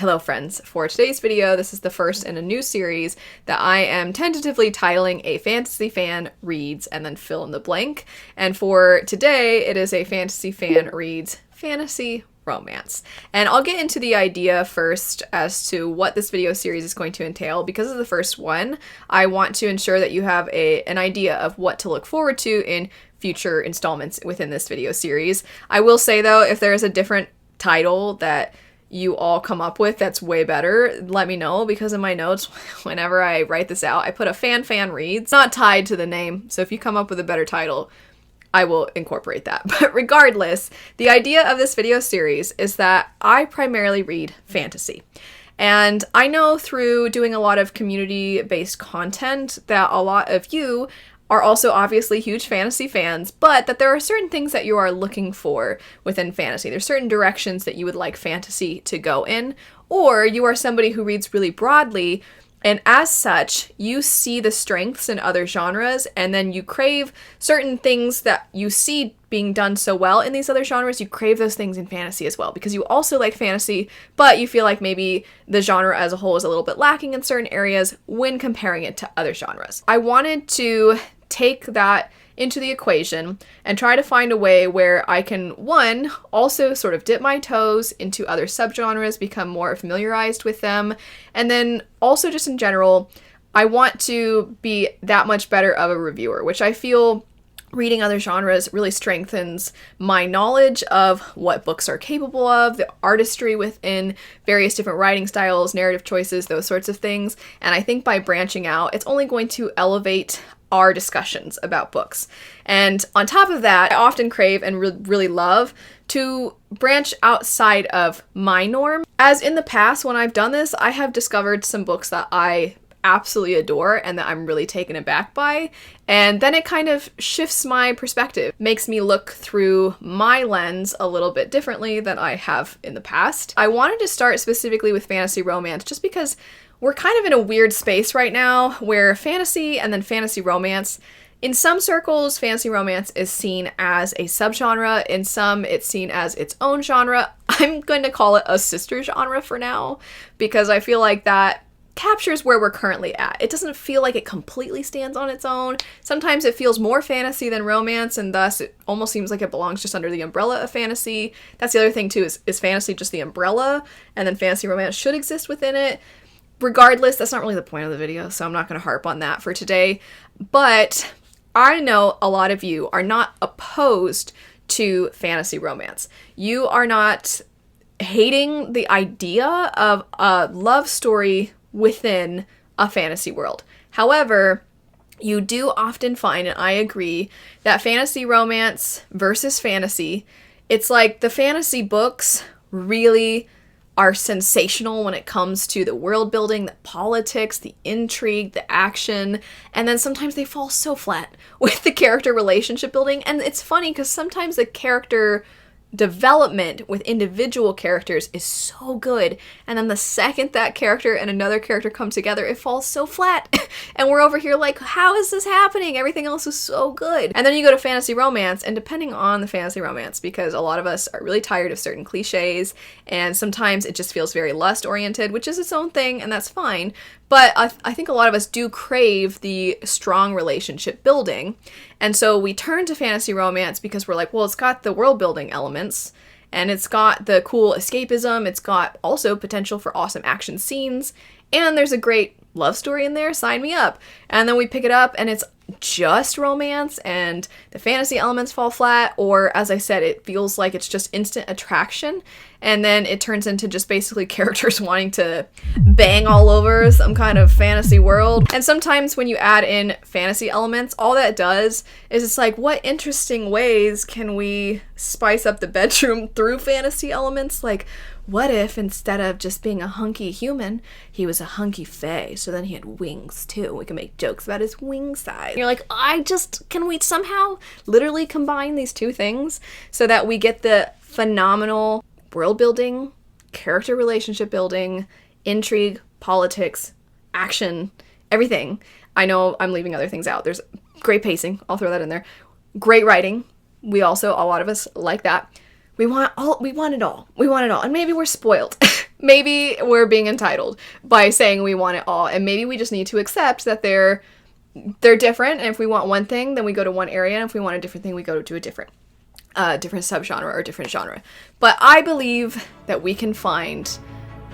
Hello friends, for today's video, this is the first in a new series that I am tentatively titling A Fantasy Fan Reads and then fill in the blank. And for today, it is A Fantasy Fan Reads Fantasy Romance. And I'll get into the idea first as to what this video series is going to entail. Because of the first one, I want to ensure that you have an idea of what to look forward to in future installments within this video series. I will say though, if there is a different title that you all come up with that's way better, let me know, because in my notes, whenever I write this out, I put a fan reads. It's not tied to the name, so if you come up with a better title, I will incorporate that. But regardless, the idea of this video series is that I primarily read fantasy. And I know through doing a lot of community-based content that a lot of you are also obviously huge fantasy fans, but that there are certain things that you are looking for within fantasy. There's certain directions that you would like fantasy to go in, or you are somebody who reads really broadly, and as such, you see the strengths in other genres, and then you crave certain things that you see being done so well in these other genres. You crave those things in fantasy as well, because you also like fantasy, but you feel like maybe the genre as a whole is a little bit lacking in certain areas when comparing it to other genres. I wanted to take that into the equation and try to find a way where I can, one, also sort of dip my toes into other subgenres, become more familiarized with them, and then also just in general, I want to be that much better of a reviewer, which I feel reading other genres really strengthens my knowledge of what books are capable of, the artistry within various different writing styles, narrative choices, those sorts of things, and I think by branching out, it's only going to elevate our discussions about books. And on top of that, I often crave and really love to branch outside of my norm. As in the past, when I've done this, I have discovered some books that I absolutely adore and that I'm really taken aback by. And then it kind of shifts my perspective, makes me look through my lens a little bit differently than I have in the past. I wanted to start specifically with fantasy romance just because we're kind of in a weird space right now where fantasy and then fantasy romance, in some circles, fantasy romance is seen as a subgenre. In some, it's seen as its own genre. I'm going to call it a sister genre for now because I feel like that captures where we're currently at. It doesn't feel like it completely stands on its own. Sometimes it feels more fantasy than romance, and thus it almost seems like it belongs just under the umbrella of fantasy. That's the other thing too, is fantasy just the umbrella, and then fantasy romance should exist within it. Regardless, that's not really the point of the video, so I'm not going to harp on that for today. But I know a lot of you are not opposed to fantasy romance. You are not hating the idea of a love story within a fantasy world. However, you do often find, and I agree, that fantasy romance versus fantasy, it's like the fantasy books really are sensational when it comes to the world building, the politics, the intrigue, the action, and then sometimes they fall so flat with the character relationship building. And it's funny because sometimes the character development with individual characters is so good, and then the second that character and another character come together, it falls so flat. And we're over here like, how is this happening? Everything else is so good. And then you go to fantasy romance, and depending on the fantasy romance, because a lot of us are really tired of certain cliches, and sometimes it just feels very lust oriented, which is its own thing, and that's fine. But I think a lot of us do crave the strong relationship building. And so we turn to fantasy romance because we're like, well, it's got the world building elements, and it's got the cool escapism, it's got also potential for awesome action scenes, and there's a great love story in there, sign me up. And then we pick it up and it's just romance and the fantasy elements fall flat, or as I said, it feels like it's just instant attraction, and then it turns into just basically characters wanting to bang all over some kind of fantasy world. And sometimes when you add in fantasy elements, all that does is it's like, what interesting ways can we spice up the bedroom through fantasy elements? Like, what if instead of just being a hunky human, he was a hunky fae, so then he had wings too. We can make jokes about his wing size. You're like, can we somehow literally combine these two things so that we get the phenomenal world building, character relationship building, intrigue, politics, action, everything. I know I'm leaving other things out. There's great pacing. I'll throw that in there. Great writing. A lot of us like that. We want it all. We want it all. And maybe we're spoiled. maybe we're being entitled by saying we want it all, and maybe we just need to accept that they're different, and if we want one thing, then we go to one area, and if we want a different thing, we go to a different subgenre or different genre. But I believe that we can find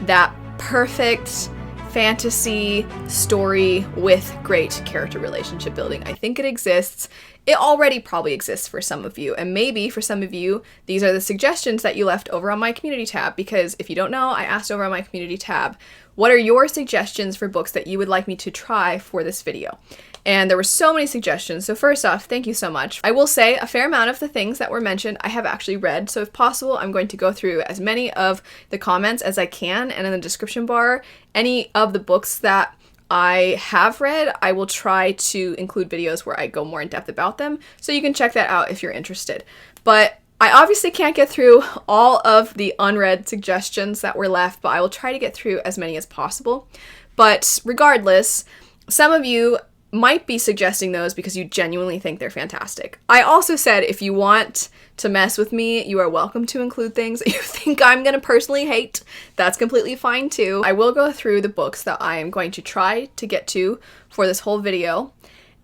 that perfect fantasy story with great character relationship building. I think it exists. It already probably exists for some of you, and maybe for some of you, these are the suggestions that you left over on my community tab, because if you don't know, I asked over on my community tab, what are your suggestions for books that you would like me to try for this video? And there were so many suggestions, so first off, thank you so much. I will say a fair amount of the things that were mentioned I have actually read, so if possible, I'm going to go through as many of the comments as I can, and in the description bar, any of the books that I have read, I will try to include videos where I go more in depth about them, so you can check that out if you're interested. But I obviously can't get through all of the unread suggestions that were left, but I will try to get through as many as possible. But regardless, some of you might be suggesting those because you genuinely think they're fantastic. I also said if you want to mess with me, you are welcome to include things that you think I'm going to personally hate. That's completely fine too. I will go through the books that I am going to try to get to for this whole video.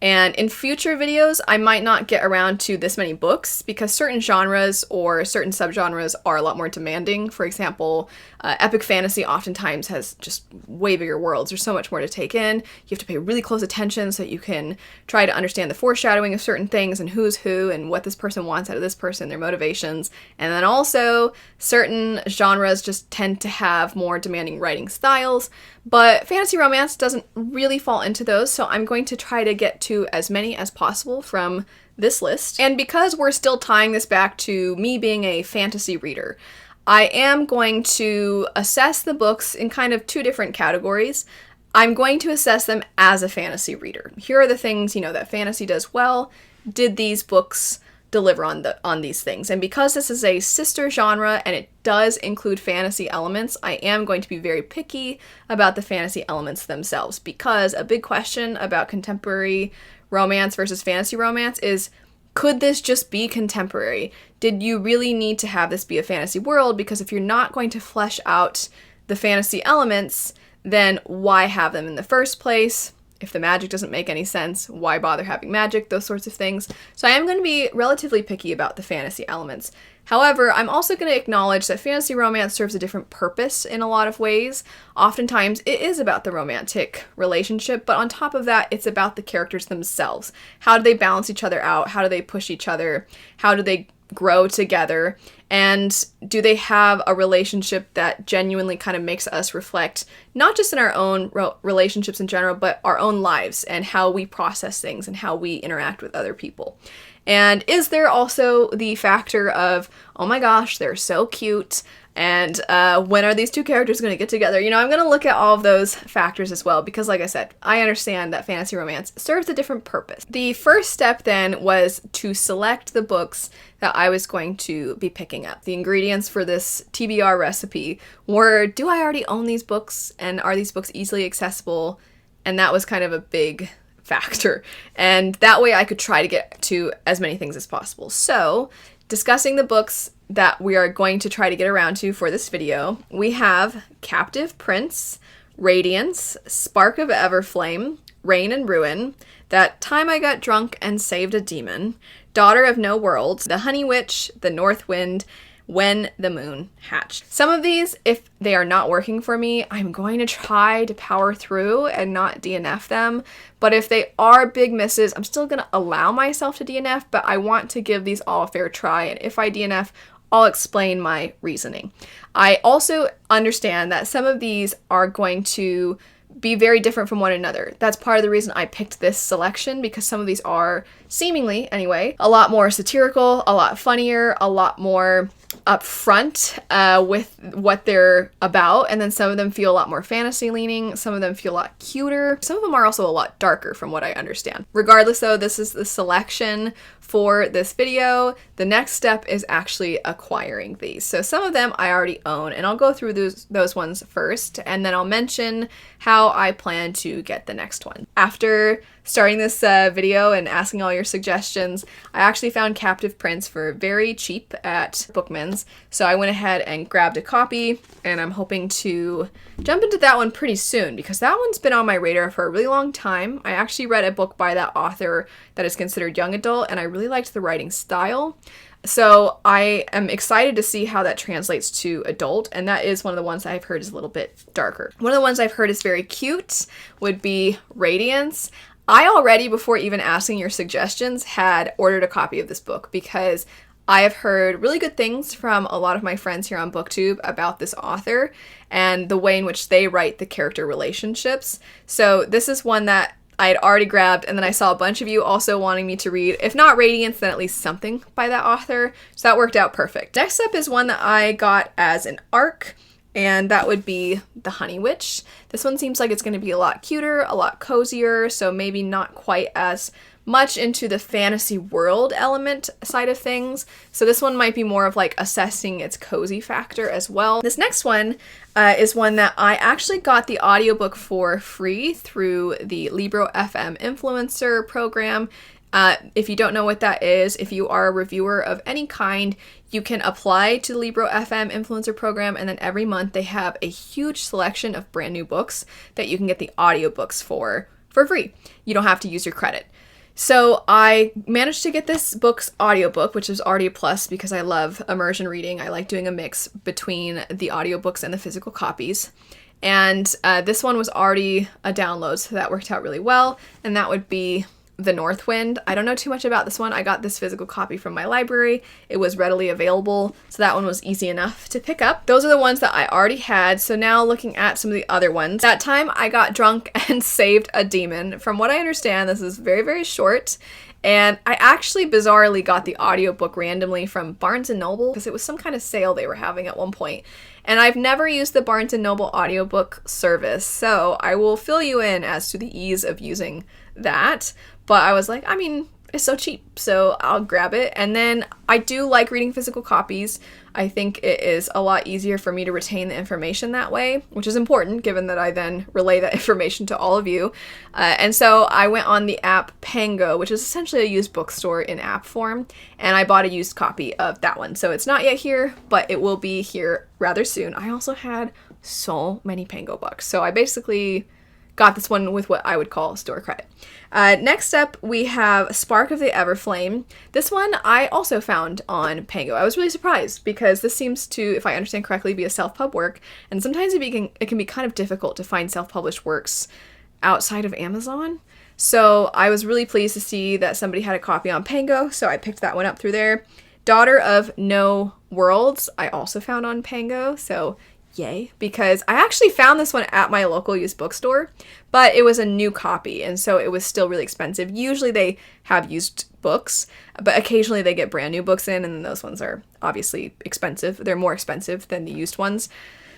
And in future videos, I might not get around to this many books because certain genres or certain subgenres are a lot more demanding. For example, epic fantasy oftentimes has just way bigger worlds. There's so much more to take in. You have to pay really close attention so that you can try to understand the foreshadowing of certain things and who's who and what this person wants out of this person, their motivations. And then also, certain genres just tend to have more demanding writing styles. But fantasy romance doesn't really fall into those, so I'm going to try to get to as many as possible from this list. And because we're still tying this back to me being a fantasy reader, I am going to assess the books in kind of two different categories. I'm going to assess them as a fantasy reader. Here are the things, that fantasy does well. Did these books deliver on these things? And because this is a sister genre and it does include fantasy elements, I am going to be very picky about the fantasy elements themselves, because a big question about contemporary romance versus fantasy romance is, could this just be contemporary? Did you really need to have this be a fantasy world? Because if you're not going to flesh out the fantasy elements, then why have them in the first place? If the magic doesn't make any sense, why bother having magic? Those sorts of things. So I am going to be relatively picky about the fantasy elements. However, I'm also going to acknowledge that fantasy romance serves a different purpose in a lot of ways. Oftentimes, it is about the romantic relationship, but on top of that, it's about the characters themselves. How do they balance each other out? How do they push each other? How do they grow together? And do they have a relationship that genuinely kind of makes us reflect, not just in our own relationships in general, but our own lives and how we process things and how we interact with other people? And is there also the factor of, oh my gosh, they're so cute, and when are these two characters going to get together? I'm going to look at all of those factors as well, because like I said, I understand that fantasy romance serves a different purpose. The first step then was to select the books that I was going to be picking up. The ingredients for this TBR recipe were, do I already own these books, and are these books easily accessible? And that was kind of a big factor. And that way I could try to get to as many things as possible. So, discussing the books that we are going to try to get around to for this video, we have Captive Prince, Radiance, Spark of Everflame, Reign and Ruin, That Time I Got Drunk and Saved a Demon, Daughter of No World, The Honey Witch, The North Wind, When the Moon Hatched. Some of these, if they are not working for me, I'm going to try to power through and not DNF them. But if they are big misses, I'm still going to allow myself to DNF, but I want to give these all a fair try. And if I DNF, I'll explain my reasoning. I also understand that some of these are going to be very different from one another. That's part of the reason I picked this selection, because some of these are, seemingly anyway, a lot more satirical, a lot funnier, a lot more upfront with what they're about, and then some of them feel a lot more fantasy leaning, some of them feel a lot cuter, some of them are also a lot darker from what I understand. Regardless though, this is the selection for this video. The next step is actually acquiring these. So some of them I already own, and I'll go through those ones first, and then I'll mention how I plan to get the next one. After starting this video and asking all your your suggestions. I actually found Captive Prince for very cheap at Bookman's, so I went ahead and grabbed a copy, and I'm hoping to jump into that one pretty soon because that one's been on my radar for a really long time. I actually read a book by that author that is considered young adult, and I really liked the writing style. So I am excited to see how that translates to adult, and that is one of the ones I've heard is a little bit darker. One of the ones I've heard is very cute would be Radiance. I already, before even asking your suggestions, had ordered a copy of this book because I have heard really good things from a lot of my friends here on BookTube about this author and the way in which they write the character relationships. So this is one that I had already grabbed, and then I saw a bunch of you also wanting me to read, if not Radiance, then at least something by that author, so that worked out perfect. Next up is one that I got as an ARC, and that would be The Honey Witch. This one seems like it's going to be a lot cuter, a lot cozier, so maybe not quite as much into the fantasy world element side of things. So this one might be more of like assessing its cozy factor as well. This next one is one that I actually got the audiobook for free through the Libro FM influencer program. If you don't know what that is, if you are a reviewer of any kind, you can apply to the Libro FM influencer program, and then every month they have a huge selection of brand new books that you can get the audiobooks for free. You don't have to use your credit. So I managed to get this book's audiobook, which is already a plus because I love immersion reading. I like doing a mix between the audiobooks and the physical copies. And this one was already a download, so that worked out really well. And that would be The North Wind. I don't know too much about this one. I got this physical copy from my library. It was readily available, so that one was easy enough to pick up. Those are the ones that I already had, so now looking at some of the other ones. That time I got drunk and saved a demon. From what I understand, this is very, very short, and I actually bizarrely got the audiobook randomly from Barnes & Noble because it was some kind of sale they were having at one point. And I've never used the Barnes & Noble audiobook service, so I will fill you in as to the ease of using that. But I was like, I mean, it's so cheap, so I'll grab it. And then I do like reading physical copies. I think it is a lot easier for me to retain the information that way, which is important given that I then relay that information to all of you. And so I went on the app Pango, which is essentially a used bookstore in app form, and I bought a used copy of that one. So it's not yet here, but it will be here rather soon. I also had so many Pango books, so I basically got this one with what I would call store credit. Next up, we have Spark of the Everflame. This one I also found on Pango. I was really surprised because this seems to, if I understand correctly, be a self-pub work, and sometimes it can be kind of difficult to find self-published works outside of Amazon. So I was really pleased to see that somebody had a copy on Pango, so I picked that one up through there. Daughter of No Worlds, I also found on Pango, so yay, because I actually found this one at my local used bookstore, but it was a new copy, and so it was still really expensive. Usually they have used books, but occasionally they get brand new books in, and those ones are obviously expensive. They're more expensive than the used ones.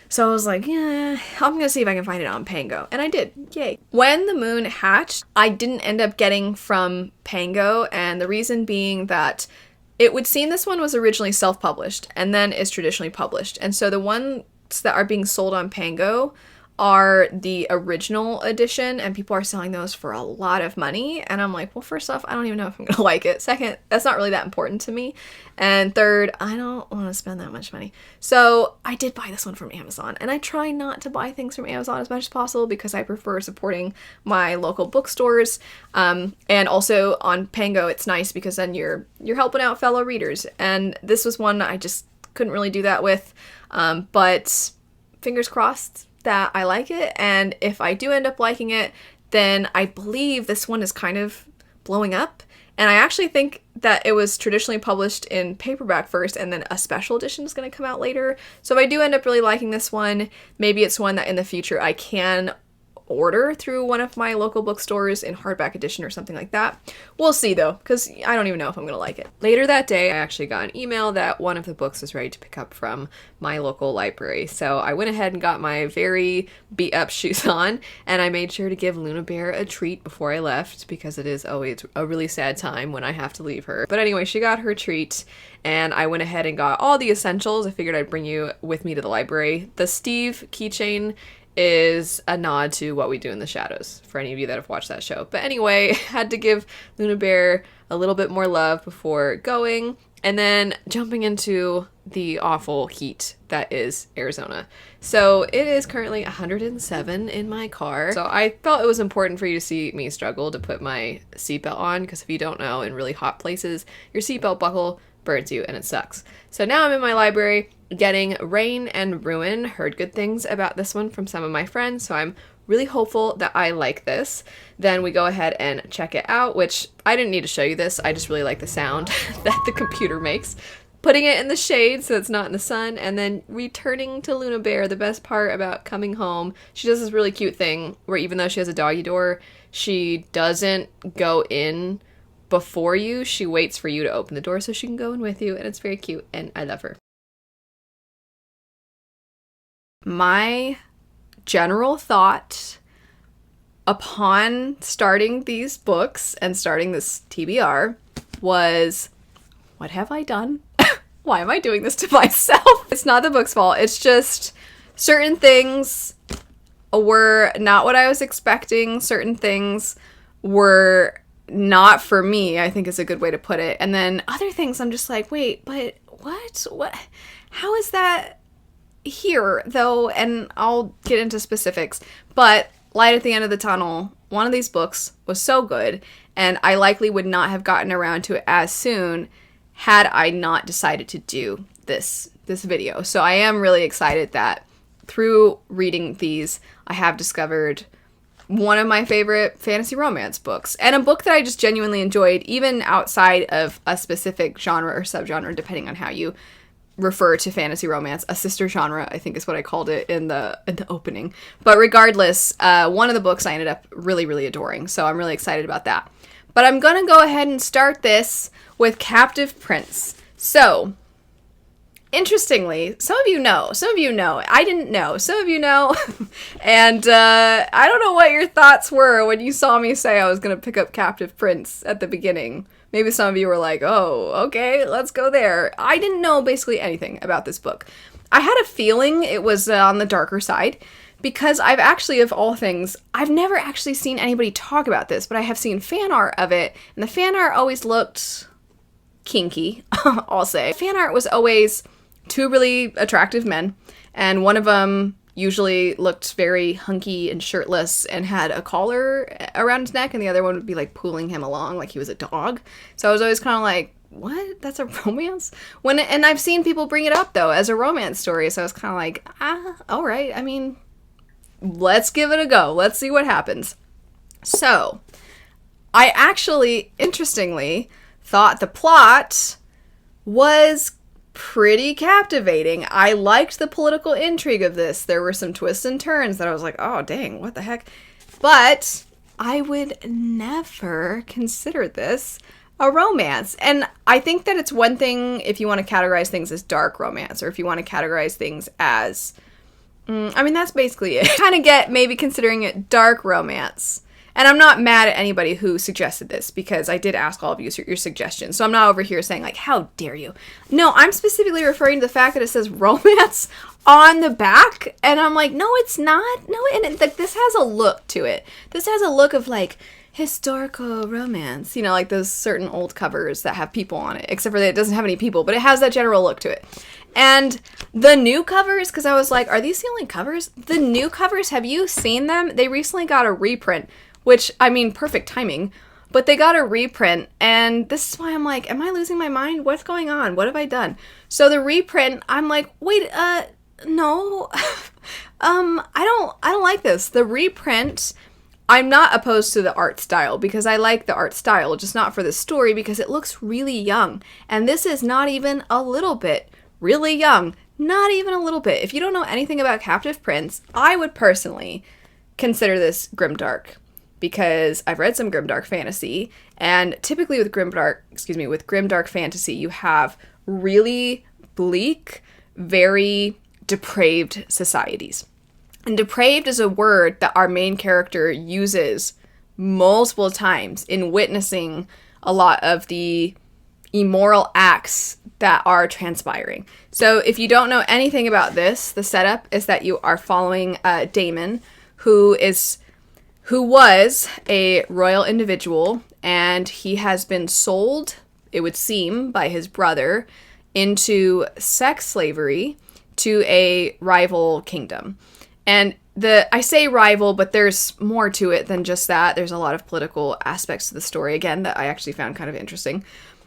So I was like, yeah, I'm gonna see if I can find it on Pango, and I did. Yay. When the Moon Hatched, I didn't end up getting from Pango, and the reason being that it would seem this one was originally self-published and then is traditionally published, and so the one that are being sold on Pango are the original edition, and people are selling those for a lot of money, and I'm like, well, first off, I don't even know if I'm gonna like it. Second, that's not really that important to me, and third, I don't want to spend that much money. So I did buy this one from Amazon, and I try not to buy things from Amazon as much as possible because I prefer supporting my local bookstores, and also on Pango it's nice because then you're helping out fellow readers, and this was one I just couldn't really do that with, but fingers crossed that I like it, and if I do end up liking it, then I believe this one is kind of blowing up, and I actually think that it was traditionally published in paperback first, and then a special edition is going to come out later. So if I do end up really liking this one, maybe it's one that in the future I can order through one of my local bookstores in hardback edition or something like that. We'll see though, because I don't even know if I'm gonna like it. Later that day, I actually got an email that one of the books was ready to pick up from my local library. So I went ahead and got my very beat up shoes on, and I made sure to give Luna Bear a treat before I left because it is always a really sad time when I have to leave her. But anyway, she got her treat, and I went ahead and got all the essentials. I figured I'd bring you with me to the library. The Steve keychain is a nod to What We Do in the Shadows, for any of you that have watched that show. But anyway, had to give Luna Bear a little bit more love before going, and then jumping into the awful heat that is Arizona. So it is currently 107 in my car. So I felt it was important for you to see me struggle to put my seatbelt on, because if you don't know, in really hot places, your seatbelt buckle burns you and it sucks. So now I'm in my library getting Rain and Ruin. Heard good things about this one from some of my friends, so I'm really hopeful that I like this. Then we go ahead and check it out, which I didn't need to show you this. I just really like the sound that the computer makes. Putting it in the shade so it's not in the sun, and then returning to Luna Bear. The best part about coming home, she does this really cute thing where even though she has a doggy door, she doesn't go in before you. She waits for you to open the door so she can go in with you, and it's very cute, and I love her. My general thought upon starting these books and starting this TBR was, what have I done? Why am I doing this to myself? It's not the book's fault. It's just certain things were not what I was expecting. Certain things were not for me, I think is a good way to put it. And then other things I'm just like, wait, but what? How is that here though? And I'll get into specifics. But light at the end of the tunnel, one of these books was so good, and I likely would not have gotten around to it as soon had I not decided to do this video. So I am really excited that through reading these, I have discovered one of my favorite fantasy romance books, and a book that I just genuinely enjoyed, even outside of a specific genre or subgenre, depending on how you refer to fantasy romance. A sister genre, I think, is what I called it in the opening. But regardless, one of the books I ended up really, really adoring, so I'm really excited about that. But I'm gonna go ahead and start this with Captive Prince. So, interestingly, some of you know, I didn't know, some of you know, and I don't know what your thoughts were when you saw me say I was going to pick up Captive Prince at the beginning. Maybe some of you were like, oh, okay, let's go there. I didn't know basically anything about this book. I had a feeling it was on the darker side, because I've actually, of all things, I've never actually seen anybody talk about this, but I have seen fan art of it, and the fan art always looked kinky, I'll say. Fan art was always two really attractive men, and one of them usually looked very hunky and shirtless and had a collar around his neck, and the other one would be like pulling him along like he was a dog. So I was always kind of like, what? That's a romance? And I've seen people bring it up though as a romance story, so I was kind of like, all right, I mean, let's give it a go. Let's see what happens. So I actually, interestingly, thought the plot was pretty captivating. I liked the political intrigue of this. There were some twists and turns that I was like, oh, dang, what the heck? But I would never consider this a romance. And I think that it's one thing if you want to categorize things as dark romance, or if you want to categorize things as, I mean, that's basically it. Kind of get maybe considering it dark romance. And I'm not mad at anybody who suggested this, because I did ask all of you your suggestions. So I'm not over here saying like, how dare you? No, I'm specifically referring to the fact that it says romance on the back. And I'm like, no, it's not. No, and like, this has a look to it. This has a look of like historical romance. You know, like those certain old covers that have people on it. Except for that it doesn't have any people, but it has that general look to it. And the new covers, because I was like, are these the only covers? The new covers, have you seen them? They recently got a reprint. Which, I mean, perfect timing, but they got a reprint, and this is why I'm like, am I losing my mind? What's going on? What have I done? So the reprint, I'm like, wait, no, I don't like this. The reprint, I'm not opposed to the art style, because I like the art style, just not for the story, because it looks really young, and this is not even a little bit really young, not even a little bit. If you don't know anything about Captive Prince, I would personally consider this grimdark, because I've read some grimdark fantasy, and typically with grimdark fantasy, you have really bleak, very depraved societies. And depraved is a word that our main character uses multiple times in witnessing a lot of the immoral acts that are transpiring. So if you don't know anything about this, the setup is that you are following Damon, who was a royal individual, and he has been sold, it would seem, by his brother into sex slavery to a rival kingdom. And I say rival, but there's more to it than just that. There's a lot of political aspects to the story, again, that I actually found kind of interesting.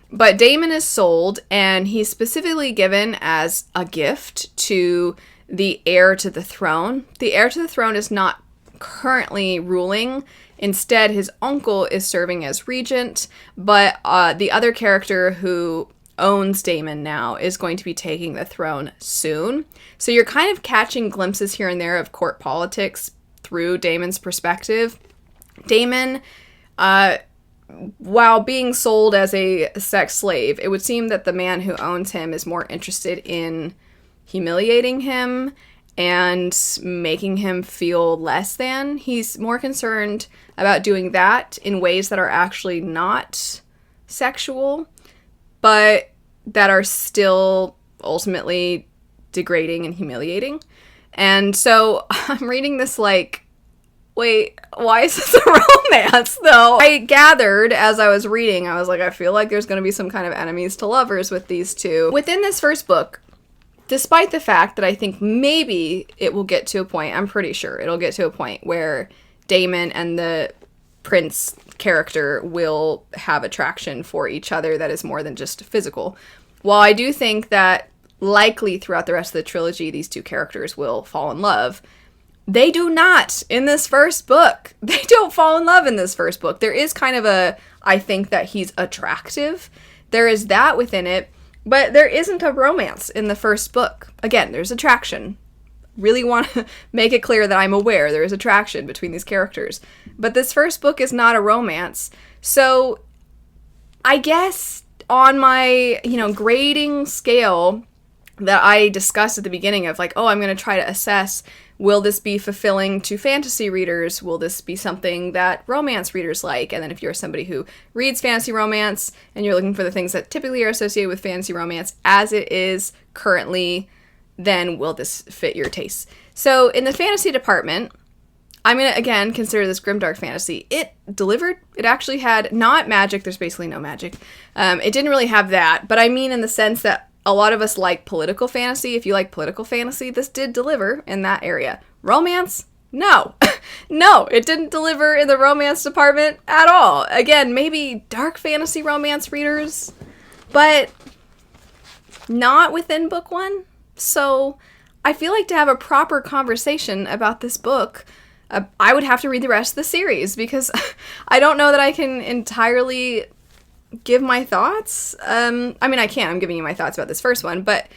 But Damon is sold, and he's specifically given as a gift to the heir to the throne. The heir to the throne is not currently ruling. Instead, his uncle is serving as regent, but the other character who owns Damon now is going to be taking the throne soon. So you're kind of catching glimpses here and there of court politics through Damon's perspective. Damon, while being sold as a sex slave, it would seem that the man who owns him is more interested in humiliating him and making him feel less than. He's more concerned about doing that in ways that are actually not sexual, but that are still ultimately degrading and humiliating. And so I'm reading this like, wait, why is this a romance, though? I gathered as I was reading, I was like, I feel like there's going to be some kind of enemies to lovers with these two. Within this first book, despite the fact that I think maybe it will get to a point, I'm pretty sure it'll get to a point where Damon and the prince character will have attraction for each other that is more than just physical. While I do think that likely throughout the rest of the trilogy, these two characters will fall in love, they do not in this first book. They don't fall in love in this first book. There is kind of I think that he's attractive. There is that within it, but there isn't a romance in the first book. Again, there's attraction. Really want to make it clear that I'm aware there is attraction between these characters. But this first book is not a romance. So I guess on my, grading scale that I discussed at the beginning of like, oh, I'm going to try to assess, will this be fulfilling to fantasy readers? Will this be something that romance readers like? And then if you're somebody who reads fantasy romance and you're looking for the things that typically are associated with fantasy romance as it is currently, then will this fit your tastes? So in the fantasy department, I'm going to, again, consider this grimdark fantasy. It delivered. It actually had not magic. There's basically no magic. It didn't really have that, but I mean in the sense that a lot of us like political fantasy. If you like political fantasy, this did deliver in that area. Romance? No. No, it didn't deliver in the romance department at all. Again, maybe dark fantasy romance readers, but not within book one. So I feel like to have a proper conversation about this book, I would have to read the rest of the series because I don't know that I can entirely give my thoughts. I mean, I can. I'm giving you my thoughts about this first one, but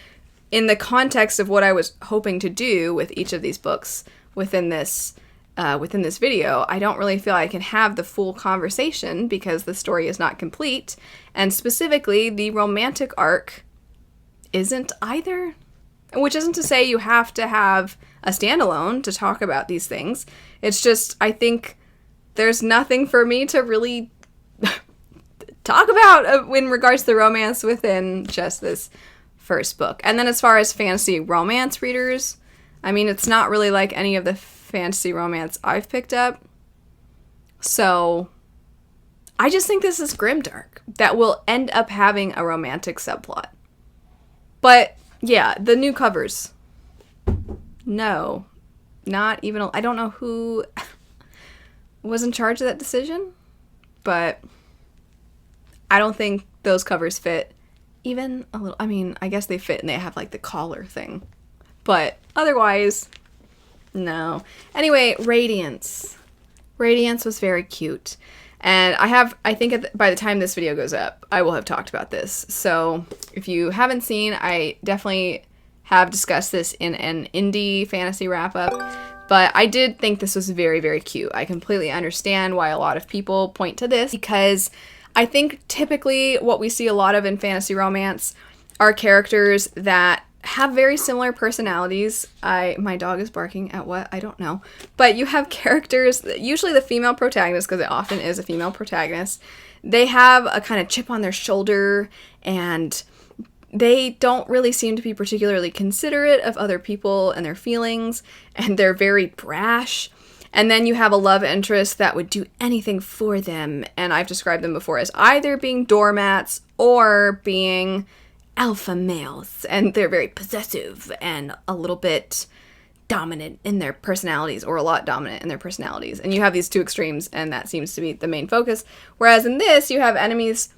in the context of what I was hoping to do with each of these books within this video, I don't really feel I can have the full conversation because the story is not complete, and specifically the romantic arc isn't either. Which isn't to say you have to have a standalone to talk about these things. It's just, I think there's nothing for me to really talk about in regards to the romance within just this first book. And then as far as fantasy romance readers, I mean, it's not really like any of the fantasy romance I've picked up. So I just think this is grimdark that will end up having a romantic subplot. But yeah, the new covers. No, not even, I don't know who was in charge of that decision, but I don't think those covers fit even a little. I mean, I guess they fit and they have like the collar thing, but otherwise, no. Anyway, Radiance. Radiance was very cute. And I think by the time this video goes up, I will have talked about this. So if you haven't seen, I definitely have discussed this in an indie fantasy wrap-up. But I did think this was very, very cute. I completely understand why a lot of people point to this, because I think typically what we see a lot of in fantasy romance are characters that have very similar personalities. My dog is barking at what? I don't know. But you have characters, usually the female protagonist, because it often is a female protagonist, they have a kind of chip on their shoulder, and they don't really seem to be particularly considerate of other people and their feelings, and they're very brash. And then you have a love interest that would do anything for them, and I've described them before as either being doormats or being alpha males, and they're very possessive and a little bit dominant in their personalities, or a lot dominant in their personalities. And you have these two extremes, and that seems to be the main focus. Whereas in this, you have enemies,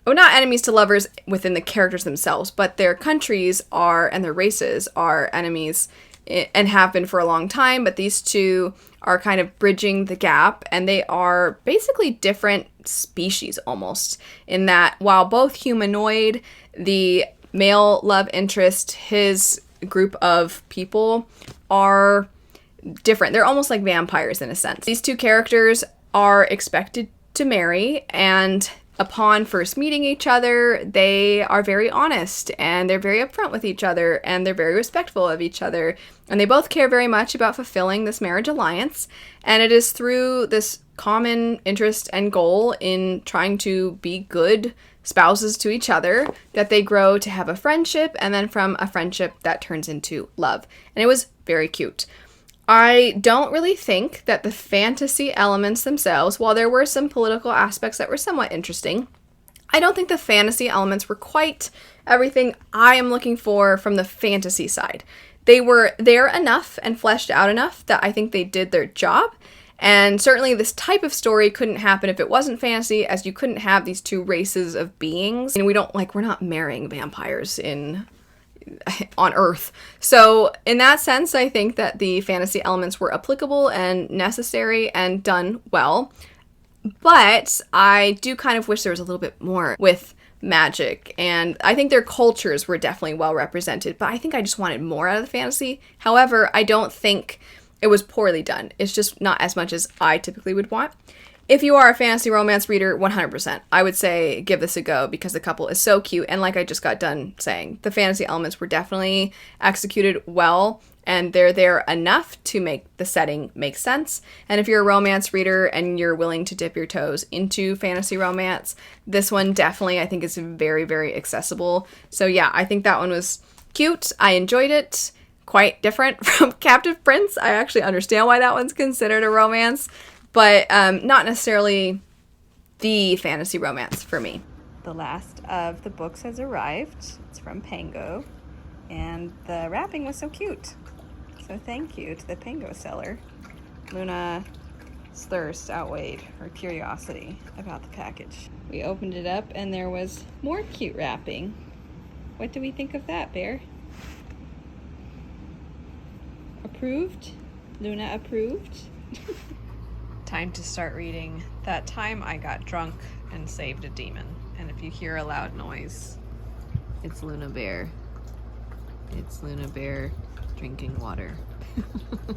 well, not enemies to lovers within the characters themselves, but their countries are, and their races are enemies and have been for a long time. But these two are kind of bridging the gap, and they are basically different species almost, in that while both humanoid, the male love interest, his group of people are different. They're almost like vampires in a sense. These two characters are expected to marry, and upon first meeting each other, they are very honest, and they're very upfront with each other, and they're very respectful of each other, and they both care very much about fulfilling this marriage alliance. And it is through this common interest and goal in trying to be good spouses to each other that they grow to have a friendship, and then from a friendship that turns into love. And it was very cute. I don't really think that the fantasy elements themselves, while there were some political aspects that were somewhat interesting, I don't think the fantasy elements were quite everything I am looking for from the fantasy side. They were there enough and fleshed out enough that I think they did their job. And certainly this type of story couldn't happen if it wasn't fantasy, as you couldn't have these two races of beings. And we're not marrying vampires on Earth. So in that sense, I think that the fantasy elements were applicable and necessary and done well. But I do kind of wish there was a little bit more with magic, and I think their cultures were definitely well represented, but I think I just wanted more out of the fantasy. However, I don't think it was poorly done. It's just not as much as I typically would want. If you are a fantasy romance reader, 100%, I would say give this a go, because the couple is so cute. And like I just got done saying, the fantasy elements were definitely executed well, and they're there enough to make the setting make sense. And if you're a romance reader and you're willing to dip your toes into fantasy romance, this one definitely, I think, is very, very accessible. So yeah, I think that one was cute. I enjoyed it. Quite different from Captive Prince. I actually understand why that one's considered a romance, but not necessarily the fantasy romance for me. The last of the books has arrived. It's from Pango, and the wrapping was so cute. So thank you to the Pango seller. Luna's thirst outweighed her curiosity about the package. We opened it up and there was more cute wrapping. What do we think of that, Bear? Approved? Luna approved? Time to start reading That Time I Got Drunk and Saved a Demon. And if you hear a loud noise, it's Luna Bear. It's Luna Bear drinking water.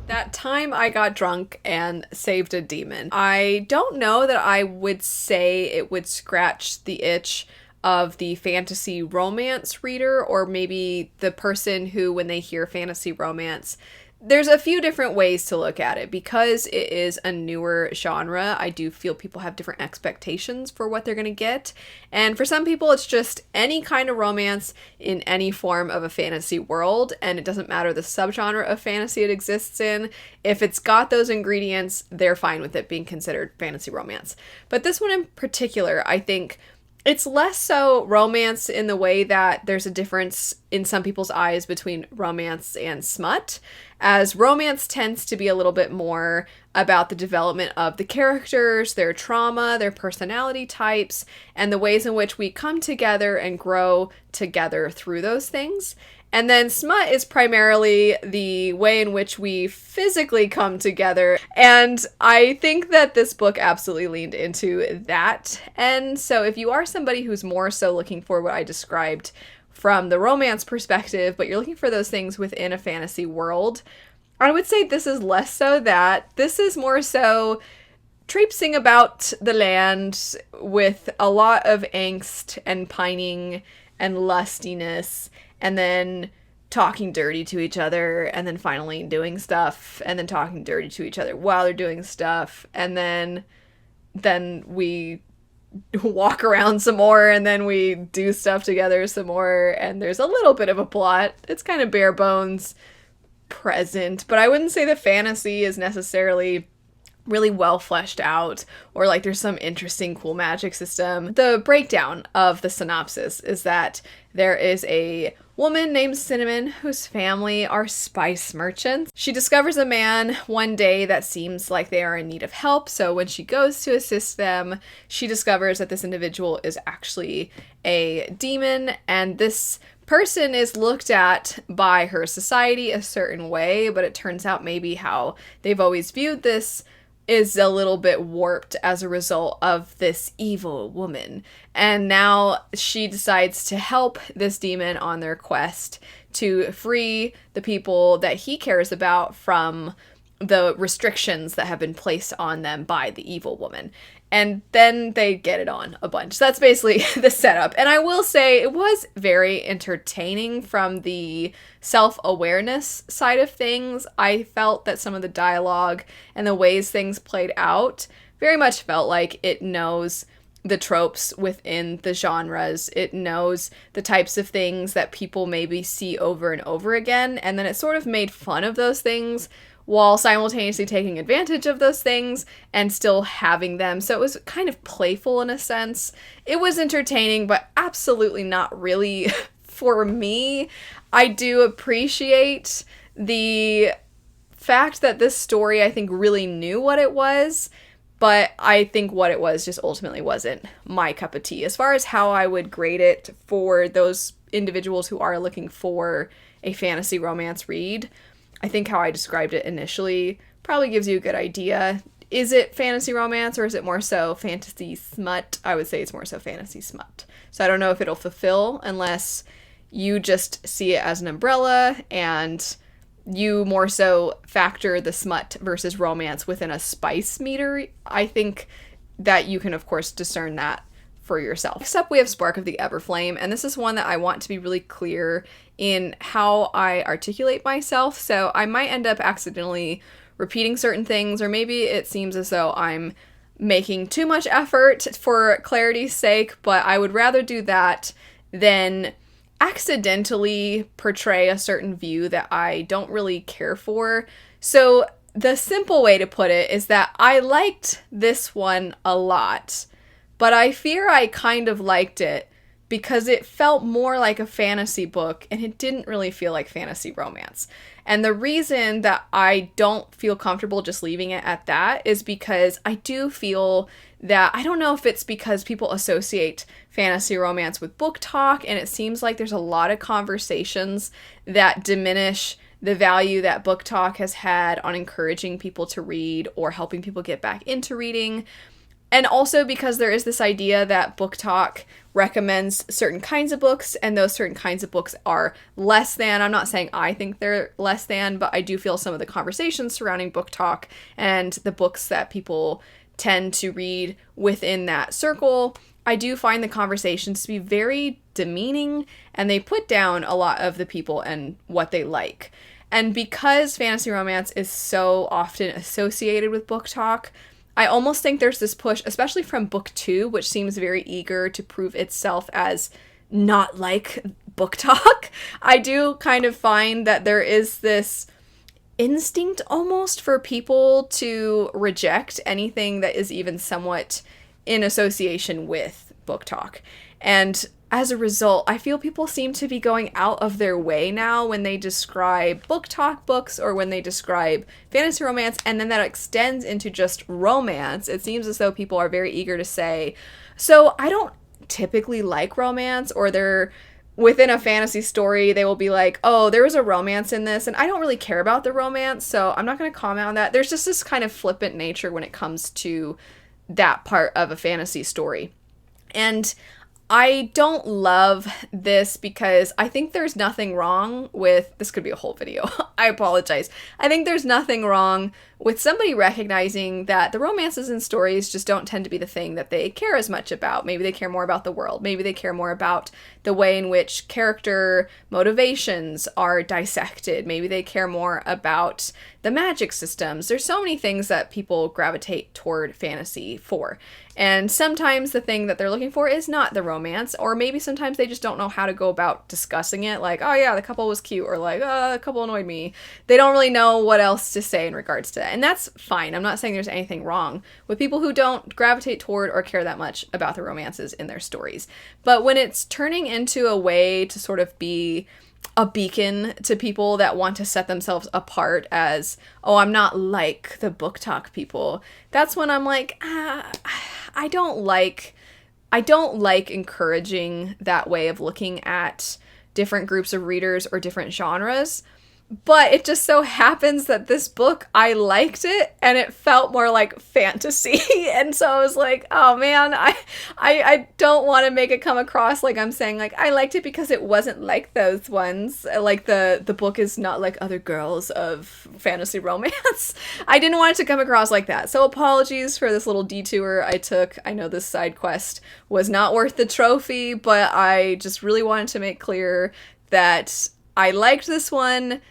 That Time I Got Drunk and Saved a Demon. I don't know that I would say it would scratch the itch of the fantasy romance reader, or maybe the person who, when they hear fantasy romance, there's a few different ways to look at it. Because it is a newer genre, I do feel people have different expectations for what they're going to get. And for some people, it's just any kind of romance in any form of a fantasy world. And it doesn't matter the subgenre of fantasy it exists in. If it's got those ingredients, they're fine with it being considered fantasy romance. But this one in particular, I think it's less so romance in the way that there's a difference in some people's eyes between romance and smut, as romance tends to be a little bit more about the development of the characters, their trauma, their personality types, and the ways in which we come together and grow together through those things. And then smut is primarily the way in which we physically come together. And I think that this book absolutely leaned into that. And so if you are somebody who's more so looking for what I described from the romance perspective, but you're looking for those things within a fantasy world, I would say this is less so that. This is more so traipsing about the land with a lot of angst and pining and lustiness, and then talking dirty to each other and then finally doing stuff and then talking dirty to each other while they're doing stuff, and then we walk around some more and then we do stuff together some more, and there's a little bit of a plot. It's kind of bare bones present, but I wouldn't say the fantasy is necessarily really well fleshed out or like there's some interesting cool magic system. The breakdown of the synopsis is that there is a woman named Cinnamon whose family are spice merchants. She discovers a man one day that seems like they are in need of help, so when she goes to assist them, she discovers that this individual is actually a demon, and this person is looked at by her society a certain way, but it turns out maybe how they've always viewed this is a little bit warped as a result of this evil woman. And now she decides to help this demon on their quest to free the people that he cares about from the restrictions that have been placed on them by the evil woman. And then they get it on a bunch. That's basically the setup. And I will say it was very entertaining from the self-awareness side of things. I felt that some of the dialogue and the ways things played out very much felt like it knows the tropes within the genres. It knows the types of things that people maybe see over and over again. And then it sort of made fun of those things while simultaneously taking advantage of those things and still having them. So it was kind of playful in a sense. It was entertaining, but absolutely not really for me. I do appreciate the fact that this story, I think, really knew what it was, but I think what it was just ultimately wasn't my cup of tea. As far as how I would grade it for those individuals who are looking for a fantasy romance read, I think how I described it initially probably gives you a good idea. Is it fantasy romance or is it more so fantasy smut? I would say it's more so fantasy smut. So I don't know if it'll fulfill unless you just see it as an umbrella and you more so factor the smut versus romance within a spice meter. I think that you can, of course, discern that for yourself. Next up, we have Spark of the Everflame, and this is one that I want to be really clear in how I articulate myself, so I might end up accidentally repeating certain things, or maybe it seems as though I'm making too much effort for clarity's sake, but I would rather do that than accidentally portray a certain view that I don't really care for. So the simple way to put it is that I liked this one a lot, but I fear I kind of liked it because it felt more like a fantasy book and it didn't really feel like fantasy romance. And the reason that I don't feel comfortable just leaving it at that is because I do feel that, I don't know if it's because people associate fantasy romance with book talk, and it seems like there's a lot of conversations that diminish the value that book talk has had on encouraging people to read or helping people get back into reading. And also because there is this idea that book talk recommends certain kinds of books, and those certain kinds of books are less than. I'm not saying I think they're less than, but I do feel some of the conversations surrounding book talk and the books that people tend to read within that circle, I do find the conversations to be very demeaning, and they put down a lot of the people and what they like. And because fantasy romance is so often associated with book talk, I almost think there's this push, especially from book 2, which seems very eager to prove itself as not like book talk. I do kind of find that there is this instinct almost for people to reject anything that is even somewhat in association with book talk. And as a result, I feel people seem to be going out of their way now when they describe book talk books or when they describe fantasy romance, and then that extends into just romance. It seems as though people are very eager to say, so I don't typically like romance, or they're within a fantasy story, they will be like, oh, there was a romance in this, and I don't really care about the romance, so I'm not going to comment on that. There's just this kind of flippant nature when it comes to that part of a fantasy story. And I don't love this because I think there's nothing wrong with, this could be a whole video, I apologize. I think there's nothing wrong with somebody recognizing that the romances in stories just don't tend to be the thing that they care as much about. Maybe they care more about the world. Maybe they care more about the way in which character motivations are dissected. Maybe they care more about the magic systems. There's so many things that people gravitate toward fantasy for. And sometimes the thing that they're looking for is not the romance, or maybe sometimes they just don't know how to go about discussing it. Like, oh yeah, the couple was cute, or like, oh, the couple annoyed me. They don't really know what else to say in regards to that. And that's fine. I'm not saying there's anything wrong with people who don't gravitate toward or care that much about the romances in their stories. But when it's turning into a way to sort of be a beacon to people that want to set themselves apart as, oh, I'm not like the book talk people, that's when I'm like, I don't like encouraging that way of looking at different groups of readers or different genres. But it just so happens that this book, I liked it, and it felt more like fantasy. And so I was like, oh man, I don't want to make it come across like I'm saying, like, I liked it because it wasn't like those ones. Like, the book is not like other girls of fantasy romance. I didn't want it to come across like that. So apologies for this little detour I took. I know this side quest was not worth the trophy, but I just really wanted to make clear that I liked this one,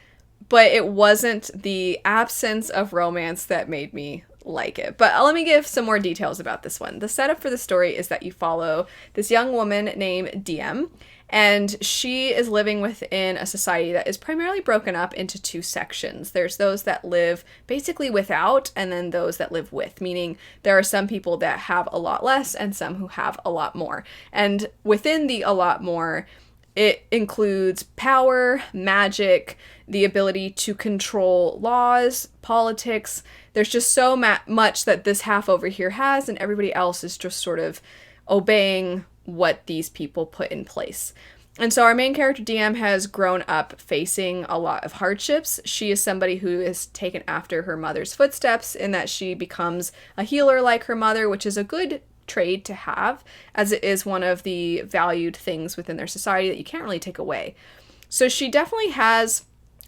but it wasn't the absence of romance that made me like it. But let me give some more details about this one. The setup for the story is that you follow this young woman named DM, and she is living within a society that is primarily broken up into two sections. There's those that live basically without, and then those that live with, meaning there are some people that have a lot less and some who have a lot more. And within the a lot more, it includes power, magic, the ability to control laws, politics. There's just so much that this half over here has, and everybody else is just sort of obeying what these people put in place. And so our main character, DM, has grown up facing a lot of hardships. She is somebody who is taken after her mother's footsteps in that she becomes a healer like her mother, which is a good trade to have, as it is one of the valued things within their society that you can't really take away. So she definitely has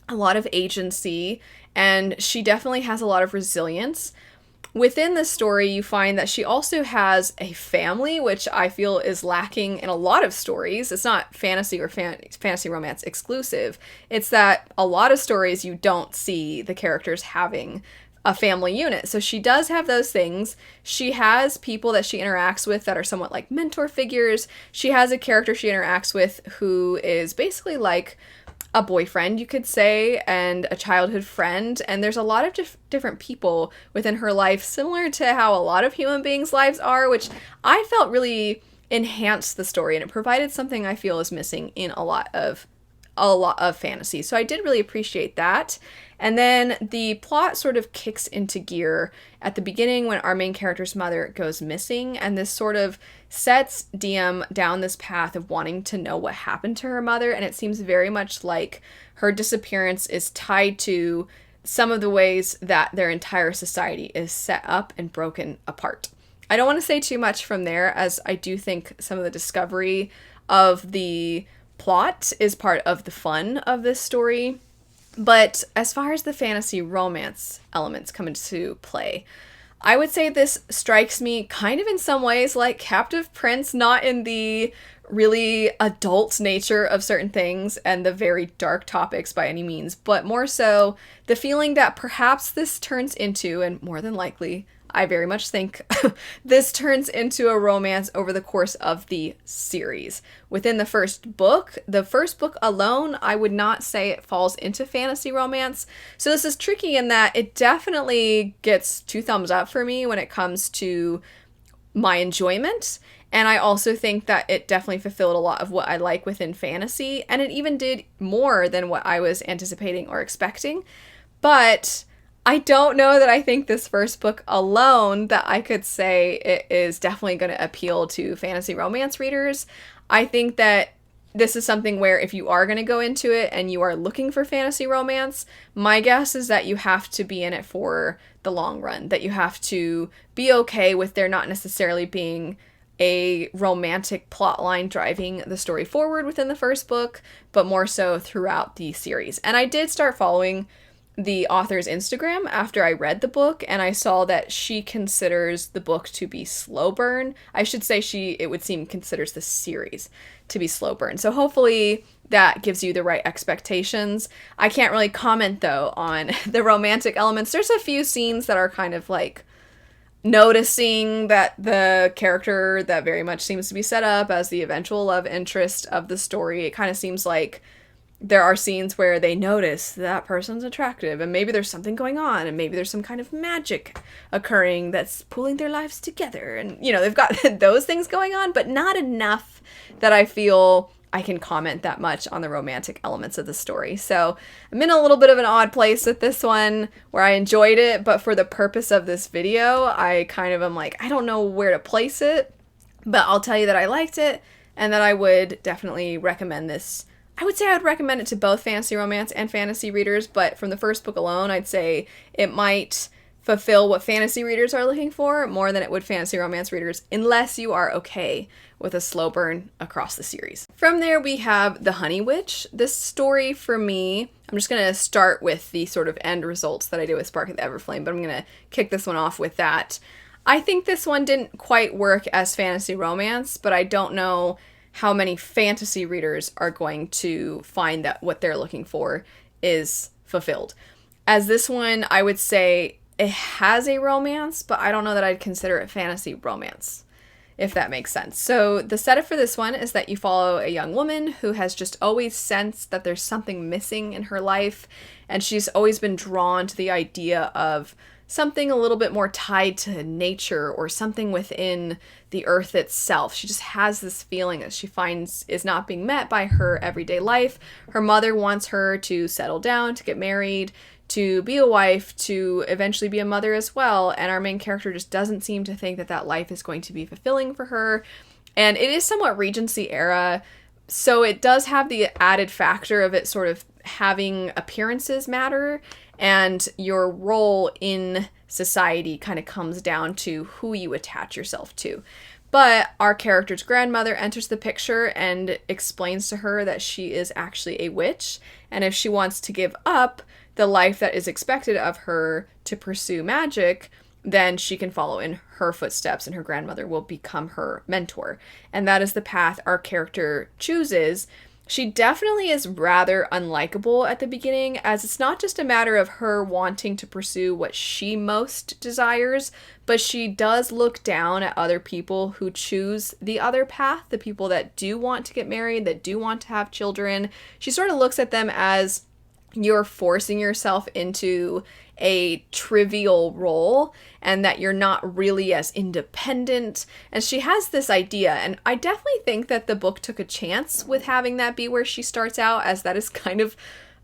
a lot of agency, and she definitely has a lot of resilience. Within the story, you find that she also has a family, which I feel is lacking in a lot of stories. It's not fantasy or fantasy romance exclusive. It's that a lot of stories you don't see the characters having a family unit. So she does have those things. She has people that she interacts with that are somewhat like mentor figures. She has a character she interacts with who is basically like a boyfriend, you could say, and a childhood friend. And there's a lot of different people within her life, similar to how a lot of human beings' lives are, which I felt really enhanced the story, and it provided something I feel is missing in a lot of fantasy. So I did really appreciate that. And then the plot sort of kicks into gear at the beginning when our main character's mother goes missing, and this sort of sets DM down this path of wanting to know what happened to her mother, and it seems very much like her disappearance is tied to some of the ways that their entire society is set up and broken apart. I don't want to say too much from there, as I do think some of the discovery of the plot is part of the fun of this story. But as far as the fantasy romance elements come into play, I would say this strikes me kind of in some ways like Captive Prince, not in the really adult nature of certain things and the very dark topics by any means, but more so the feeling that perhaps this turns into, and more than likely, I very much think this turns into a romance over the course of the series. Within the first book alone, I would not say it falls into fantasy romance. So this is tricky in that it definitely gets 2 thumbs up for me when it comes to my enjoyment. And I also think that it definitely fulfilled a lot of what I like within fantasy. And it even did more than what I was anticipating or expecting. But I don't know that I think this first book alone that I could say it is definitely going to appeal to fantasy romance readers. I think that this is something where if you are going to go into it and you are looking for fantasy romance, my guess is that you have to be in it for the long run, that you have to be okay with there not necessarily being a romantic plotline driving the story forward within the first book, but more so throughout the series. And I did start following the author's Instagram after I read the book, and I saw that she considers the book to be slow burn. I should say it would seem, considers the series to be slow burn. So hopefully that gives you the right expectations. I can't really comment, though, on the romantic elements. There's a few scenes that are kind of like noticing that the character that very much seems to be set up as the eventual love interest of the story, it kind of seems like there are scenes where they notice that person's attractive, and maybe there's something going on, and maybe there's some kind of magic occurring that's pulling their lives together, and, you know, they've got those things going on, but not enough that I feel I can comment that much on the romantic elements of the story. So I'm in a little bit of an odd place with this one, where I enjoyed it, but for the purpose of this video, I kind of am like, I don't know where to place it, but I'll tell you that I liked it, and that I would definitely recommend this. I would say I would recommend it to both fantasy romance and fantasy readers, but from the first book alone, I'd say it might fulfill what fantasy readers are looking for more than it would fantasy romance readers, unless you are okay with a slow burn across the series. From there, we have The Honey Witch. This story, for me, I'm just going to start with the sort of end results that I did with Spark of the Everflame, but I'm going to kick this one off with that. I think this one didn't quite work as fantasy romance, but I don't know how many fantasy readers are going to find that what they're looking for is fulfilled. As this one, I would say it has a romance, but I don't know that I'd consider it fantasy romance, if that makes sense. So the setup for this one is that you follow a young woman who has just always sensed that there's something missing in her life, and she's always been drawn to the idea of something a little bit more tied to nature or something within the earth itself. She just has this feeling that she finds is not being met by her everyday life. Her mother wants her to settle down, to get married, to be a wife, to eventually be a mother as well, and our main character just doesn't seem to think that that life is going to be fulfilling for her. And it is somewhat Regency era, so it does have the added factor of it sort of having appearances matter, and your role in society kind of comes down to who you attach yourself to. But our character's grandmother enters the picture and explains to her that she is actually a witch, and if she wants to give up the life that is expected of her to pursue magic, then she can follow in her footsteps, and her grandmother will become her mentor. And that is the path our character chooses. She definitely is rather unlikable at the beginning, as it's not just a matter of her wanting to pursue what she most desires, but she does look down at other people who choose the other path, the people that do want to get married, that do want to have children. She sort of looks at them as you're forcing yourself into a trivial role, and that you're not really as independent. And she has this idea, and I definitely think that the book took a chance with having that be where she starts out, as that is kind of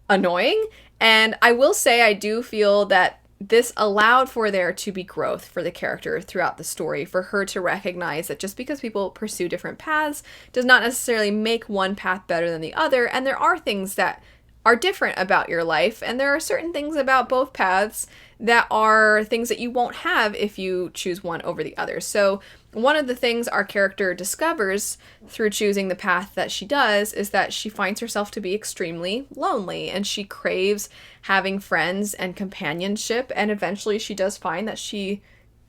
annoying. And I will say I do feel that this allowed for there to be growth for the character throughout the story, for her to recognize that just because people pursue different paths does not necessarily make one path better than the other, and there are things that are different about your life, and there are certain things about both paths that are things that you won't have if you choose one over the other. So one of the things our character discovers through choosing the path that she does is that she finds herself to be extremely lonely, and she craves having friends and companionship, and eventually she does find that she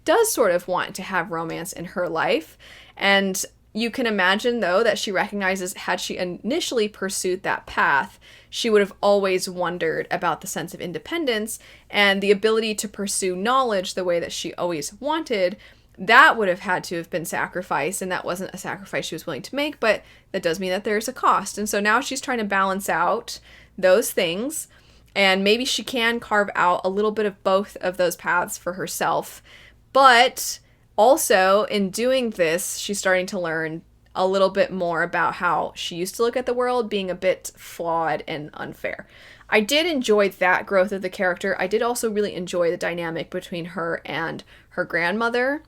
does sort of want to have romance in her life. And you can imagine, though, that she recognizes had she initially pursued that path, she would have always wondered about the sense of independence and the ability to pursue knowledge the way that she always wanted. That would have had to have been sacrificed, and that wasn't a sacrifice she was willing to make, but that does mean that there's a cost. And so now she's trying to balance out those things, and maybe she can carve out a little bit of both of those paths for herself. But also, in doing this, she's starting to learn a little bit more about how she used to look at the world being a bit flawed and unfair. I did enjoy that growth of the character. I did also really enjoy the dynamic between her and her grandmother.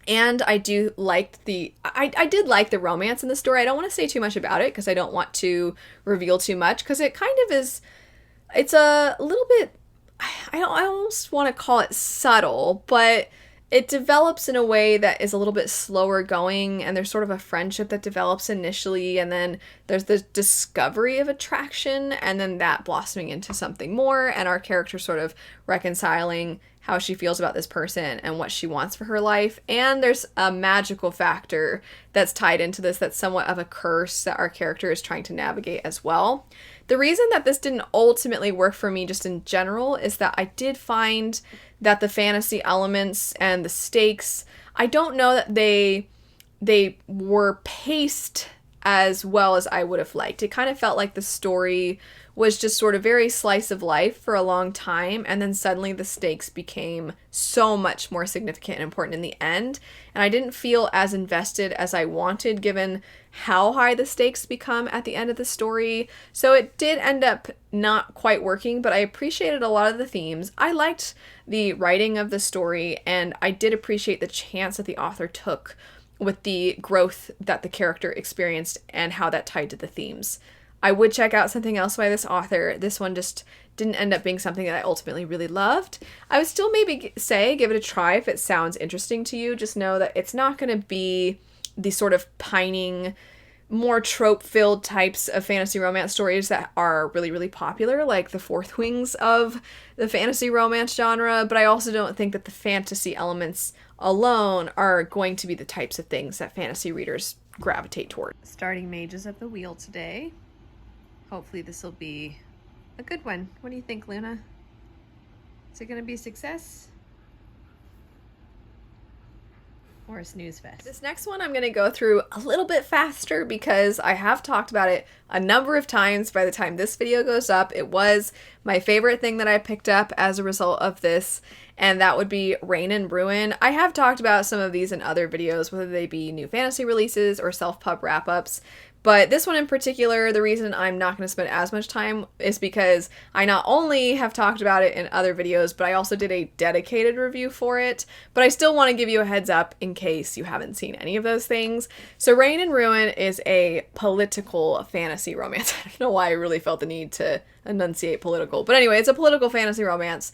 And I do like I did like the romance in the story. I don't want to say too much about it because I don't want to reveal too much, because it kind of is, it's a little bit, I almost want to call it subtle, but it develops in a way that is a little bit slower going, and there's sort of a friendship that develops initially, and then there's the discovery of attraction, and then that blossoming into something more, and our character sort of reconciling how she feels about this person and what she wants for her life. And there's a magical factor that's tied into this that's somewhat of a curse that our character is trying to navigate as well. The reason that this didn't ultimately work for me just in general is that I did find that the fantasy elements and the stakes, I don't know that they were paced as well as I would have liked. It kind of felt like the story was just sort of very slice of life for a long time, and then suddenly the stakes became so much more significant and important in the end, and I didn't feel as invested as I wanted given how high the stakes become at the end of the story. So it did end up not quite working, but I appreciated a lot of the themes. I liked the writing of the story, and I did appreciate the chance that the author took with the growth that the character experienced and how that tied to the themes. I would check out something else by this author. This one just didn't end up being something that I ultimately really loved. I would still maybe say give it a try if it sounds interesting to you. Just know that it's not going to be the sort of pining, more trope-filled types of fantasy romance stories that are really, really popular, like the fourth wings of the fantasy romance genre, but I also don't think that the fantasy elements alone are going to be the types of things that fantasy readers gravitate toward. Starting Mages of the Wheel today. Hopefully this will be a good one. What do you think, Luna? Is it going to be a success? Or a snooze fest? This next one I'm going to go through a little bit faster because I have talked about it a number of times by the time this video goes up. It was my favorite thing that I picked up as a result of this, and that would be Reign and Ruin. I have talked about some of these in other videos, whether they be new fantasy releases or self-pub wrap-ups. But this one in particular, the reason I'm not going to spend as much time is because I not only have talked about it in other videos, but I also did a dedicated review for it. But I still want to give you a heads up in case you haven't seen any of those things. So Reign and Ruin is a political fantasy romance. I don't know why I really felt the need to enunciate political. But anyway, it's a political fantasy romance.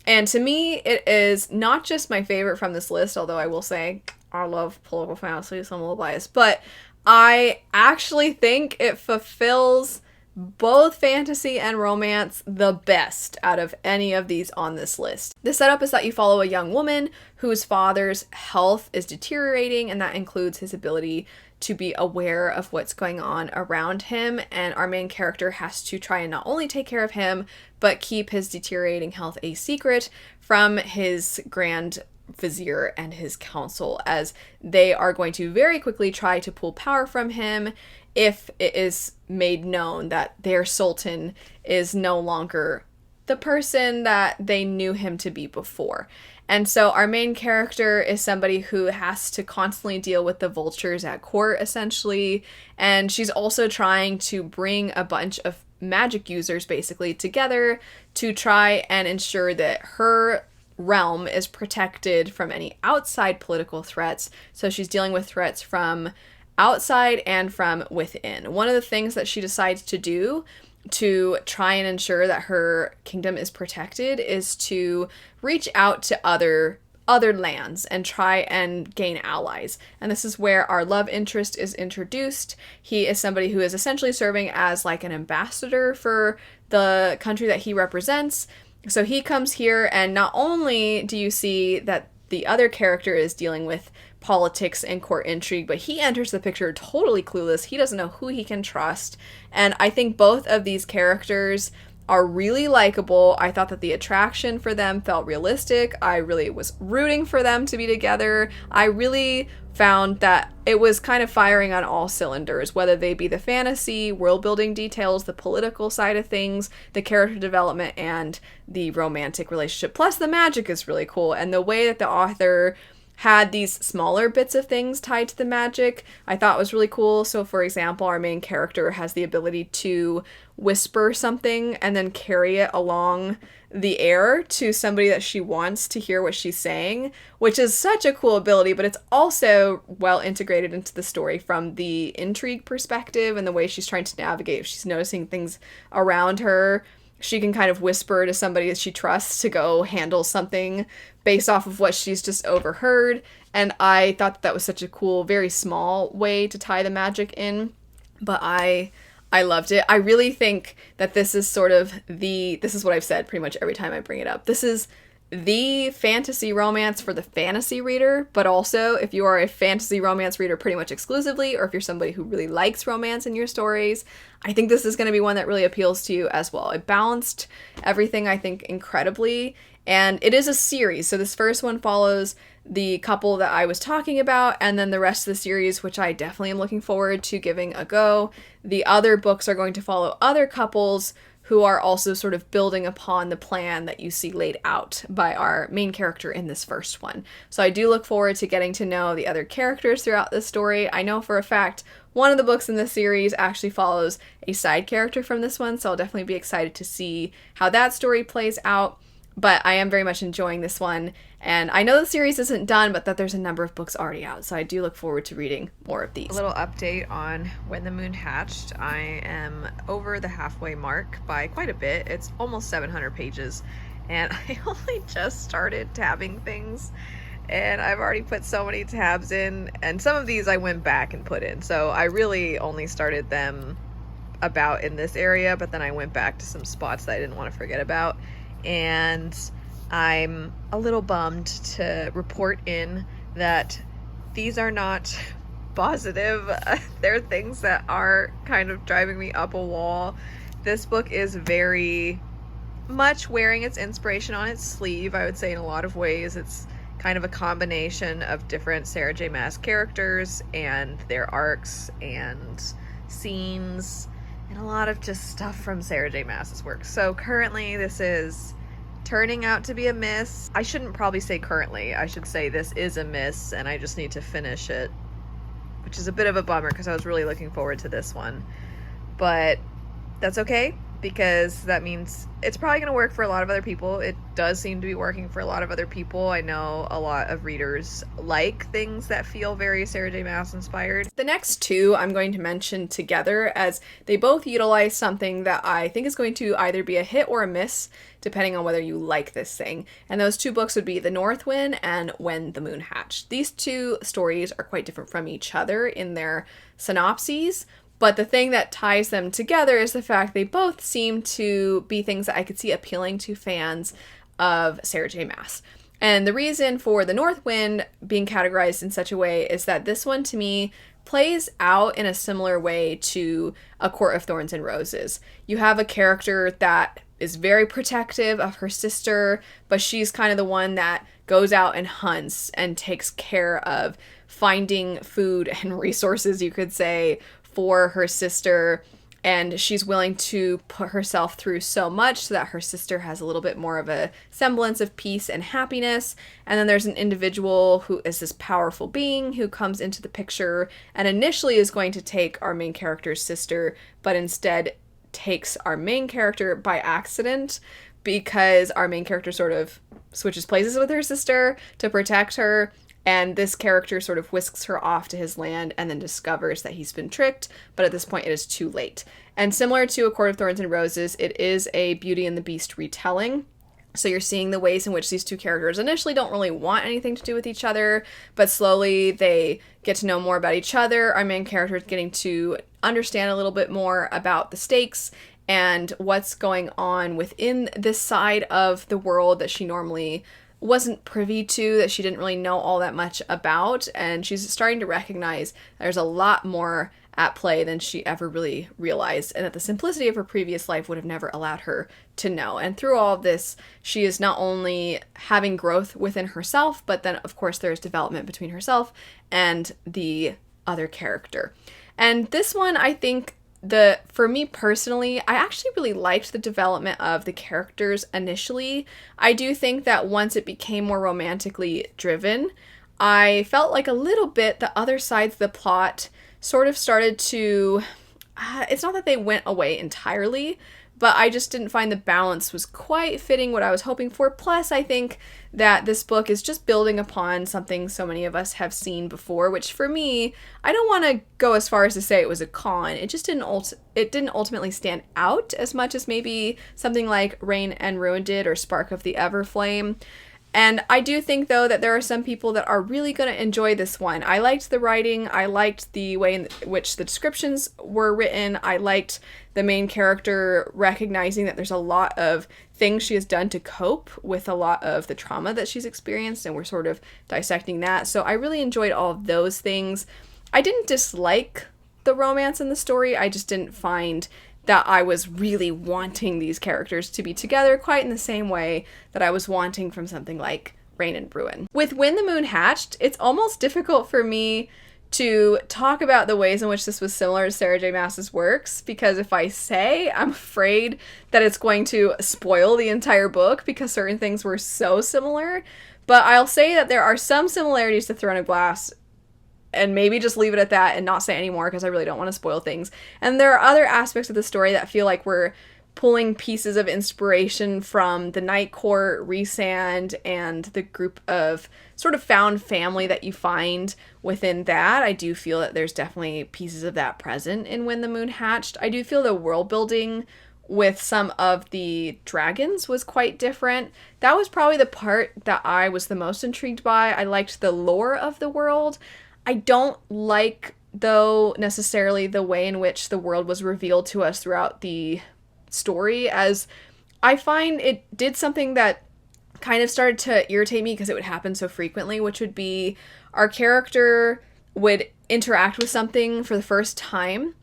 And to me, it is not just my favorite from this list, although I will say I love political fantasy, so I'm a little biased. But I actually think it fulfills both fantasy and romance the best out of any of these on this list. The setup is that you follow a young woman whose father's health is deteriorating, and that includes his ability to be aware of what's going on around him, and our main character has to try and not only take care of him, but keep his deteriorating health a secret from his grand vizier and his council, as they are going to very quickly try to pull power from him if it is made known that their sultan is no longer the person that they knew him to be before. And so our main character is somebody who has to constantly deal with the vultures at court, essentially, and she's also trying to bring a bunch of magic users basically together to try and ensure that her realm is protected from any outside political threats. So she's dealing with threats from outside and from within. One of the things that she decides to do to try and ensure that her kingdom is protected is to reach out to other lands and try and gain allies. And this is where our love interest is introduced. He is somebody who is essentially serving as like an ambassador for the country that he represents. So he comes here, and not only do you see that the other character is dealing with politics and court intrigue, but he enters the picture totally clueless. He doesn't know who he can trust. And I think both of these characters are really likable. I thought that the attraction for them felt realistic. I really was rooting for them to be together. I really found that it was kind of firing on all cylinders, whether they be the fantasy, world building details, the political side of things, the character development, and the romantic relationship. Plus the magic is really cool, and the way that the author had these smaller bits of things tied to the magic I thought was really cool. So for example, our main character has the ability to whisper something and then carry it along the air to somebody that she wants to hear what she's saying, which is such a cool ability, but it's also well integrated into the story from the intrigue perspective and the way she's trying to navigate if she's noticing things around her she can kind of whisper to somebody that she trusts to go handle something based off of what she's just overheard. And I thought that was such a cool, very small way to tie the magic in. But I loved it. I really think that this is sort of this is what I've said pretty much every time I bring it up. This is the fantasy romance for the fantasy reader, but also if you are a fantasy romance reader pretty much exclusively, or if you're somebody who really likes romance in your stories, I think this is going to be one that really appeals to you as well. It balanced everything, I think, incredibly, and it is a series. So this first one follows the couple that I was talking about, and then the rest of the series, which I definitely am looking forward to giving a go. The other books are going to follow other couples who are also sort of building upon the plan that you see laid out by our main character in this first one. So I do look forward to getting to know the other characters throughout this story. I know for a fact one of the books in this series actually follows a side character from this one, so I'll definitely be excited to see how that story plays out. But I am very much enjoying this one, and I know the series isn't done, but that there's a number of books already out, so I do look forward to reading more of these. A little update on When the Moon Hatched. I am over the halfway mark by quite a bit. It's almost 700 pages, and I only just started tabbing things, and I've already put so many tabs in, and some of these I went back and put in, so I really only started them about in this area, but then I went back to some spots that I didn't want to forget about. And I'm a little bummed to report in that these are not positive. There are things that are kind of driving me up a wall. This book is very much wearing its inspiration on its sleeve, I would say, in a lot of ways. It's kind of a combination of different Sarah J. Maas characters and their arcs and scenes, and a lot of just stuff from Sarah J. Maas's work. So currently this is turning out to be a miss. I shouldn't probably say currently. I should say this is a miss, and I just need to finish it, which is a bit of a bummer because I was really looking forward to this one. But that's okay, because that means it's probably going to work for a lot of other people. It does seem to be working for a lot of other people. I know a lot of readers like things that feel very Sarah J. Maas inspired. The next two I'm going to mention together, as they both utilize something that I think is going to either be a hit or a miss, depending on whether you like this thing. And those two books would be The North Wind and When the Moon Hatched. These two stories are quite different from each other in their synopses, but the thing that ties them together is the fact they both seem to be things that I could see appealing to fans of Sarah J. Maas. And the reason for The North Wind being categorized in such a way is that this one, to me, plays out in a similar way to A Court of Thorns and Roses. You have a character that is very protective of her sister, but she's kind of the one that goes out and hunts and takes care of finding food and resources, you could say, for her sister, and she's willing to put herself through so much so that her sister has a little bit more of a semblance of peace and happiness. And then there's an individual who is this powerful being who comes into the picture and initially is going to take our main character's sister, but instead takes our main character by accident, because our main character sort of switches places with her sister to protect her. And this character sort of whisks her off to his land and then discovers that he's been tricked, but at this point it is too late. And similar to A Court of Thorns and Roses, it is a Beauty and the Beast retelling. So you're seeing the ways in which these two characters initially don't really want anything to do with each other, but slowly they get to know more about each other. Our main character is getting to understand a little bit more about the stakes and what's going on within this side of the world that she normally wasn't privy to, that she didn't really know all that much about, and she's starting to recognize there's a lot more at play than she ever really realized, and that the simplicity of her previous life would have never allowed her to know. And through all of this, she is not only having growth within herself, but then of course there's development between herself and the other character. And this one, I think, for me personally, I actually really liked the development of the characters initially. I do think that once it became more romantically driven, I felt like a little bit the other sides of the plot sort of started to, it's not that they went away entirely, but I just didn't find the balance was quite fitting what I was hoping for. Plus, I think that this book is just building upon something so many of us have seen before, which for me, I don't want to go as far as to say it was a con. It just didn't ultimately stand out as much as maybe something like Rain and Ruin did, or Spark of the Everflame. And I do think, though, that there are some people that are really going to enjoy this one. I liked the writing. I liked the way in which the descriptions were written. I liked the main character recognizing that there's a lot of things she has done to cope with a lot of the trauma that she's experienced, and we're sort of dissecting that. So I really enjoyed all of those things. I didn't dislike the romance in the story. I just didn't find that I was really wanting these characters to be together quite in the same way that I was wanting from something like Rain and Ruin. With When the Moon Hatched, it's almost difficult for me to talk about the ways in which this was similar to Sarah J. Maas's works, because if I say, I'm afraid that it's going to spoil the entire book because certain things were so similar. But I'll say that there are some similarities to Throne of Glass, and maybe just leave it at that and not say any more because I really don't want to spoil things. And there are other aspects of the story that feel like we're pulling pieces of inspiration from the Night Court, Rhysand, and the group of sort of found family that you find within that. I do feel that there's definitely pieces of that present in When the Moon Hatched. I do feel the world building with some of the dragons was quite different. That was probably the part that I was the most intrigued by. I liked the lore of the world. I don't like, though, necessarily the way in which the world was revealed to us throughout the story, as I find it did something that kind of started to irritate me because it would happen so frequently, which would be our character would interact with something for the first time,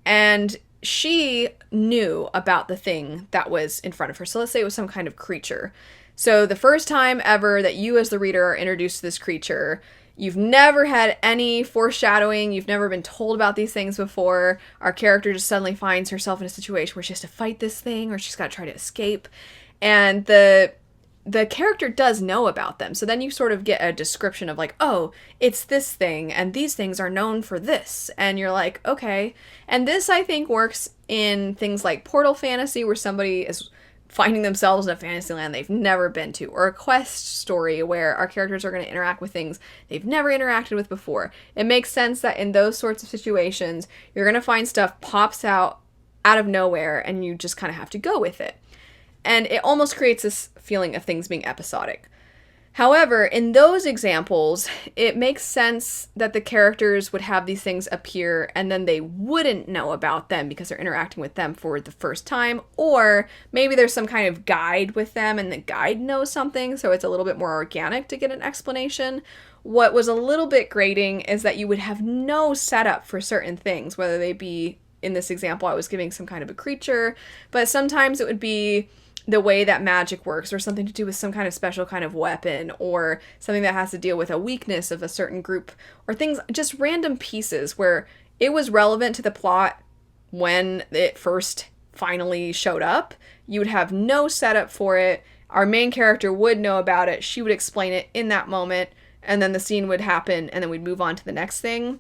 and she knew about the thing that was in front of her. So let's say it was some kind of creature. So the first time ever that you as the reader are introduced to this creature, you've never had any foreshadowing, you've never been told about these things before. Our character just suddenly finds herself in a situation where she has to fight this thing, or she's got to try to escape. And the character does know about them. So then you sort of get a description of like, oh, it's this thing, and these things are known for this. And you're like, okay. And this, I think, works in things like portal fantasy, where somebody is finding themselves in a fantasy land they've never been to, or a quest story where our characters are going to interact with things they've never interacted with before. It makes sense that in those sorts of situations, you're going to find stuff pops out of nowhere, and you just kind of have to go with it. And it almost creates this feeling of things being episodic. However, in those examples, it makes sense that the characters would have these things appear and then they wouldn't know about them because they're interacting with them for the first time, or maybe there's some kind of guide with them and the guide knows something, so it's a little bit more organic to get an explanation. What was a little bit grating is that you would have no setup for certain things, whether they be, in this example, I was giving some kind of a creature, but sometimes it would be the way that magic works, or something to do with some kind of special kind of weapon, or something that has to deal with a weakness of a certain group, or things, just random pieces where it was relevant to the plot when it first finally showed up. You would have no setup for it. Our main character would know about it. She would explain it in that moment, and then the scene would happen, and then we'd move on to the next thing.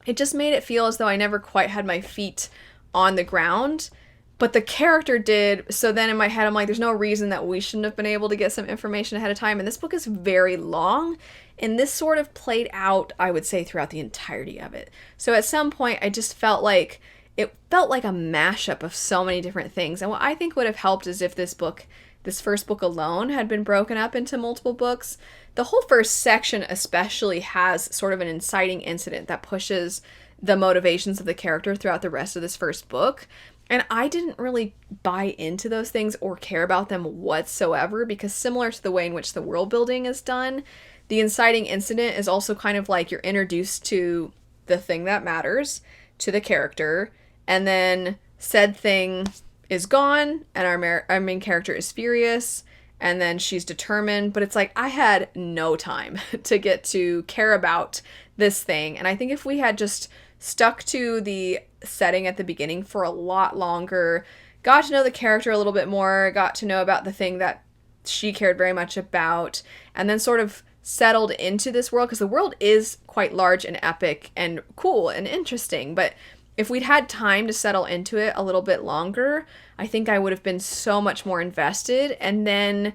It just made it feel as though I never quite had my feet on the ground. But the character did, so then in my head I'm like, there's no reason that we shouldn't have been able to get some information ahead of time. And this book is very long, and this sort of played out, I would say, throughout the entirety of it. So at some point I just felt like it felt like a mashup of so many different things. And what I think would have helped is if this first book alone had been broken up into multiple books. The whole first section especially has sort of an inciting incident that pushes the motivations of the character throughout the rest of this first book. And I didn't really buy into those things or care about them whatsoever, because similar to the way in which the world building is done, the inciting incident is also kind of like you're introduced to the thing that matters to the character, and then said thing is gone, and our main character is furious, and then she's determined, but it's like I had no time to get to care about this thing. And I think if we had just stuck to the setting at the beginning for a lot longer, got to know the character a little bit more, got to know about the thing that she cared very much about, and then sort of settled into this world, because the world is quite large and epic and cool and interesting, but if we'd had time to settle into it a little bit longer, I think I would have been so much more invested. And then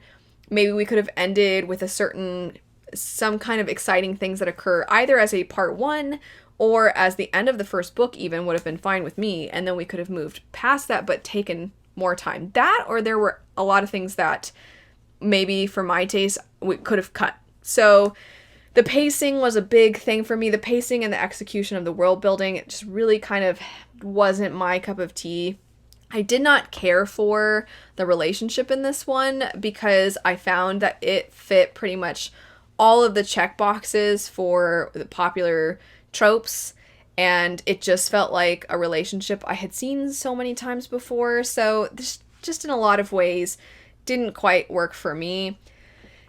maybe we could have ended with some kind of exciting things that occur either as a part 1 or as the end of the first book even would have been fine with me. And then we could have moved past that, but taken more time. That, or there were a lot of things that maybe for my taste we could have cut. So the pacing was a big thing for me. The pacing and the execution of the world building, it just really kind of wasn't my cup of tea. I did not care for the relationship in this one because I found that it fit pretty much all of the check boxes for the popular tropes, and it just felt like a relationship I had seen so many times before. So this just in a lot of ways didn't quite work for me.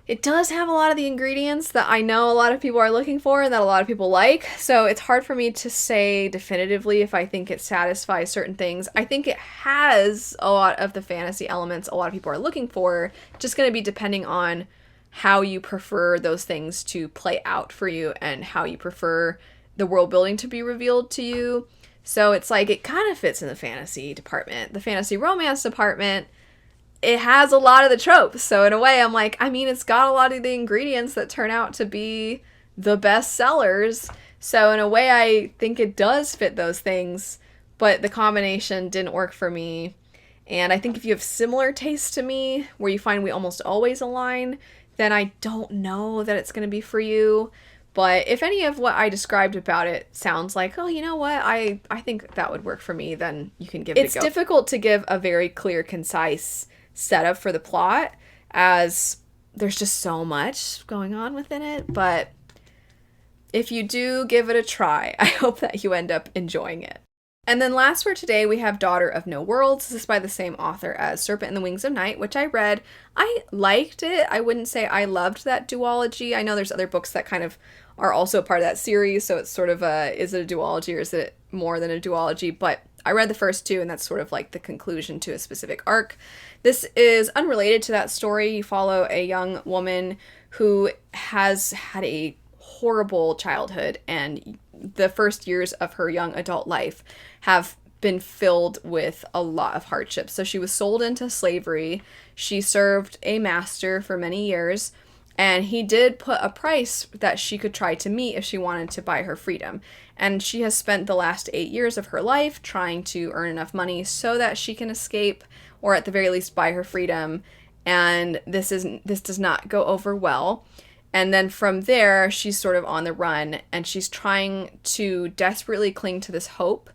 It does have a lot of the ingredients that I know a lot of people are looking for and that a lot of people like, so it's hard for me to say definitively if I think it satisfies certain things. I think it has a lot of the fantasy elements a lot of people are looking for, just going to be depending on how you prefer those things to play out for you and how you prefer the world building to be revealed to you. So it's like it kind of fits in the fantasy department. The fantasy romance department, it has a lot of the tropes. So in a way, I'm like, I mean, it's got a lot of the ingredients that turn out to be the best sellers. So in a way, I think it does fit those things, but the combination didn't work for me. And I think if you have similar tastes to me, where you find we almost always align, then I don't know that it's going to be for you. But if any of what I described about it sounds like, oh, you know what, I think that would work for me, then you can give it a go. It's difficult to give a very clear, concise setup for the plot, as there's just so much going on within it. But if you do give it a try, I hope that you end up enjoying it. And then last for today, we have Daughter of No Worlds. This is by the same author as Serpent and the Wings of Night, which I read. I liked it. I wouldn't say I loved that duology. I know there's other books that kind of are also part of that series, so it's sort of is it a duology or is it more than a duology? But I read the first 2, and that's sort of like the conclusion to a specific arc. This is unrelated to that story. You follow a young woman who has had a horrible childhood, and the first years of her young adult life have been filled with a lot of hardships. So she was sold into slavery. She served a master for many years, and he did put a price that she could try to meet if she wanted to buy her freedom. And she has spent the last 8 years of her life trying to earn enough money so that she can escape, or at the very least buy her freedom. And this does not go over well. And then from there, she's sort of on the run, and she's trying to desperately cling to this hope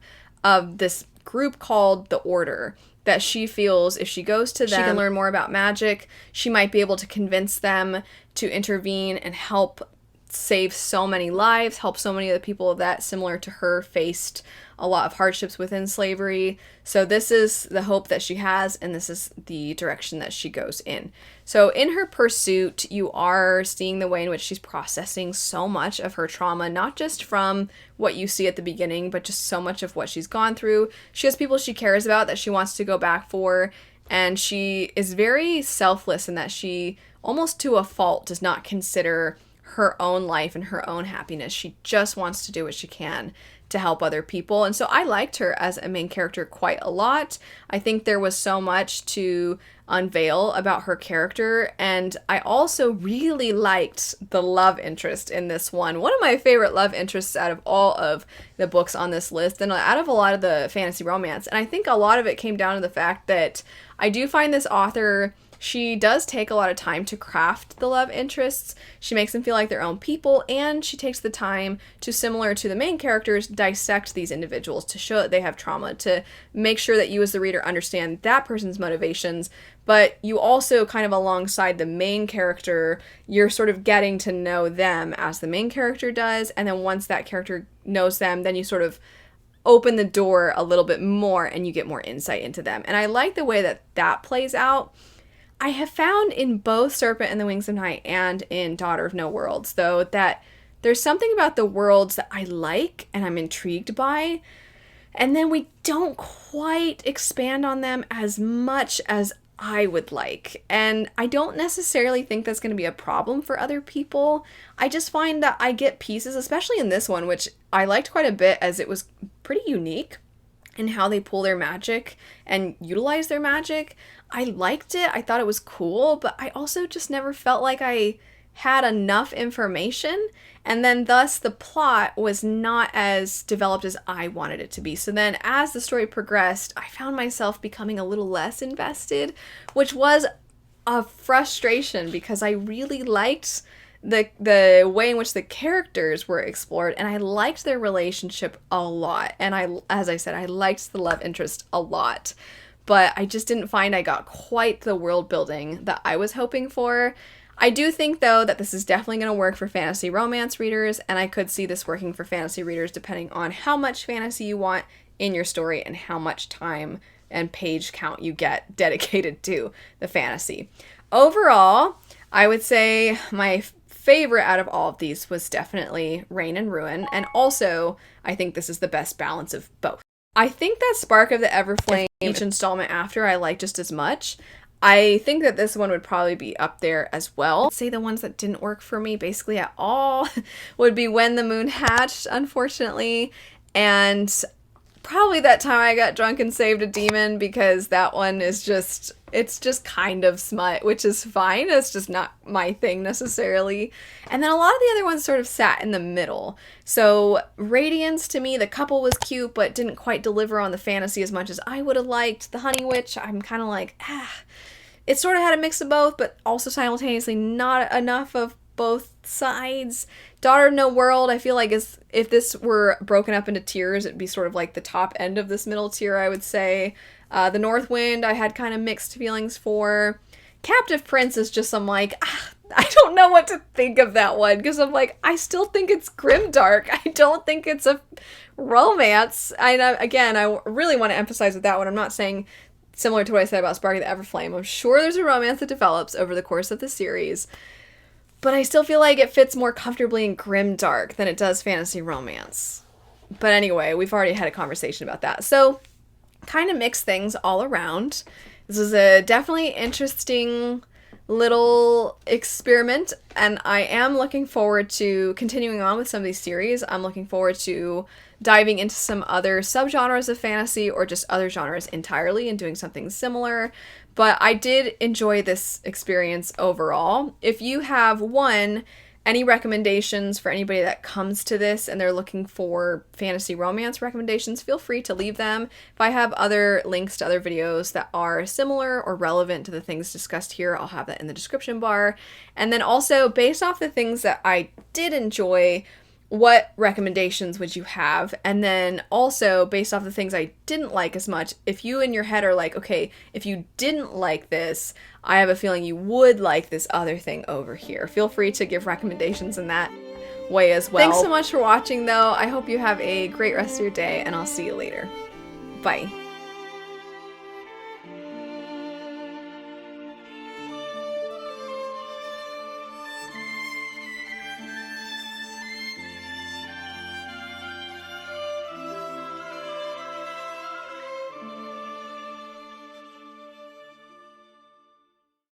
of this group called the Order, that she feels if she goes to them, she can learn more about magic. She might be able to convince them to intervene and help save so many lives, help so many of the people that, similar to her, faced a lot of hardships within slavery. So this is the hope that she has, and this is the direction that she goes in. So in her pursuit, you are seeing the way in which she's processing so much of her trauma, not just from what you see at the beginning, but just so much of what she's gone through. She has people she cares about that she wants to go back for, and she is very selfless in that she, almost to a fault, does not consider her own life and her own happiness. She just wants to do what she can to help other people. And so I liked her as a main character quite a lot. I think there was so much to unveil about her character, and I also really liked the love interest in this one. One of my favorite love interests out of all of the books on this list, and out of a lot of the fantasy romance. And I think a lot of it came down to the fact that I do find this author, she does take a lot of time to craft the love interests. She makes them feel like their own people, and she takes the time to, similar to the main characters, dissect these individuals to show that they have trauma, to make sure that you as the reader understand that person's motivations, but you also kind of alongside the main character, you're sort of getting to know them as the main character does, and then once that character knows them, then you sort of open the door a little bit more and you get more insight into them. And I like the way that that plays out. I have found in both Serpent and the Wings of Night and in Daughter of No Worlds, though, that there's something about the worlds that I like and I'm intrigued by, and then we don't quite expand on them as much as I would like. And I don't necessarily think that's going to be a problem for other people. I just find that I get pieces, especially in this one, which I liked quite a bit as it was pretty unique in how they pull their magic and utilize their magic. I liked it. I thought it was cool, but I also just never felt like I had enough information, and then thus the plot was not as developed as I wanted it to be. So then as the story progressed, I found myself becoming a little less invested, which was a frustration because I really liked the way in which the characters were explored, and I liked their relationship a lot. And as I said, I liked the love interest a lot. But I just didn't find I got quite the world building that I was hoping for. I do think, though, that this is definitely going to work for fantasy romance readers, and I could see this working for fantasy readers depending on how much fantasy you want in your story and how much time and page count you get dedicated to the fantasy. Overall, I would say my favorite out of all of these was definitely Reign and Ruin, and also I think this is the best balance of both. I think that Spark of the Everflame, each installment after, I like just as much. I think that this one would probably be up there as well. I'd say the ones that didn't work for me basically at all would be When the Moon Hatched, unfortunately, and probably That Time I Got Drunk and Saved a Demon, because that one is just, it's just kind of smut, which is fine. It's just not my thing necessarily. And then a lot of the other ones sort of sat in the middle. So Radiance, to me, the couple was cute, but didn't quite deliver on the fantasy as much as I would have liked. The Honey Witch, I'm kind of like, it sort of had a mix of both, but also simultaneously not enough of both sides. Daughter of No World, I feel like if this were broken up into tiers, it'd be sort of like the top end of this middle tier, I would say. The North Wind, I had kind of mixed feelings for. Captive Prince is just, I'm like, I don't know what to think of that one, because I'm like, I still think it's grimdark. I don't think it's a romance. Again, I really want to emphasize with that one, I'm not saying similar to what I said about Spark of the Everflame. I'm sure there's a romance that develops over the course of the series, but I still feel like it fits more comfortably in grimdark than it does fantasy romance. But anyway, we've already had a conversation about that. So, kind of mixed things all around. This is a definitely interesting little experiment, and I am looking forward to continuing on with some of these series. I'm looking forward to diving into some other subgenres of fantasy or just other genres entirely and doing something similar. But I did enjoy this experience overall. If you have any recommendations for anybody that comes to this and they're looking for fantasy romance recommendations, feel free to leave them. If I have other links to other videos that are similar or relevant to the things discussed here, I'll have that in the description bar. And then also, based off the things that I did enjoy, what recommendations would you have? And then also, based off the things I didn't like as much, if you in your head are like, okay, if you didn't like this, I have a feeling you would like this other thing over here. Feel free to give recommendations in that way as well. Thanks so much for watching, though. I hope you have a great rest of your day, and I'll see you later. Bye.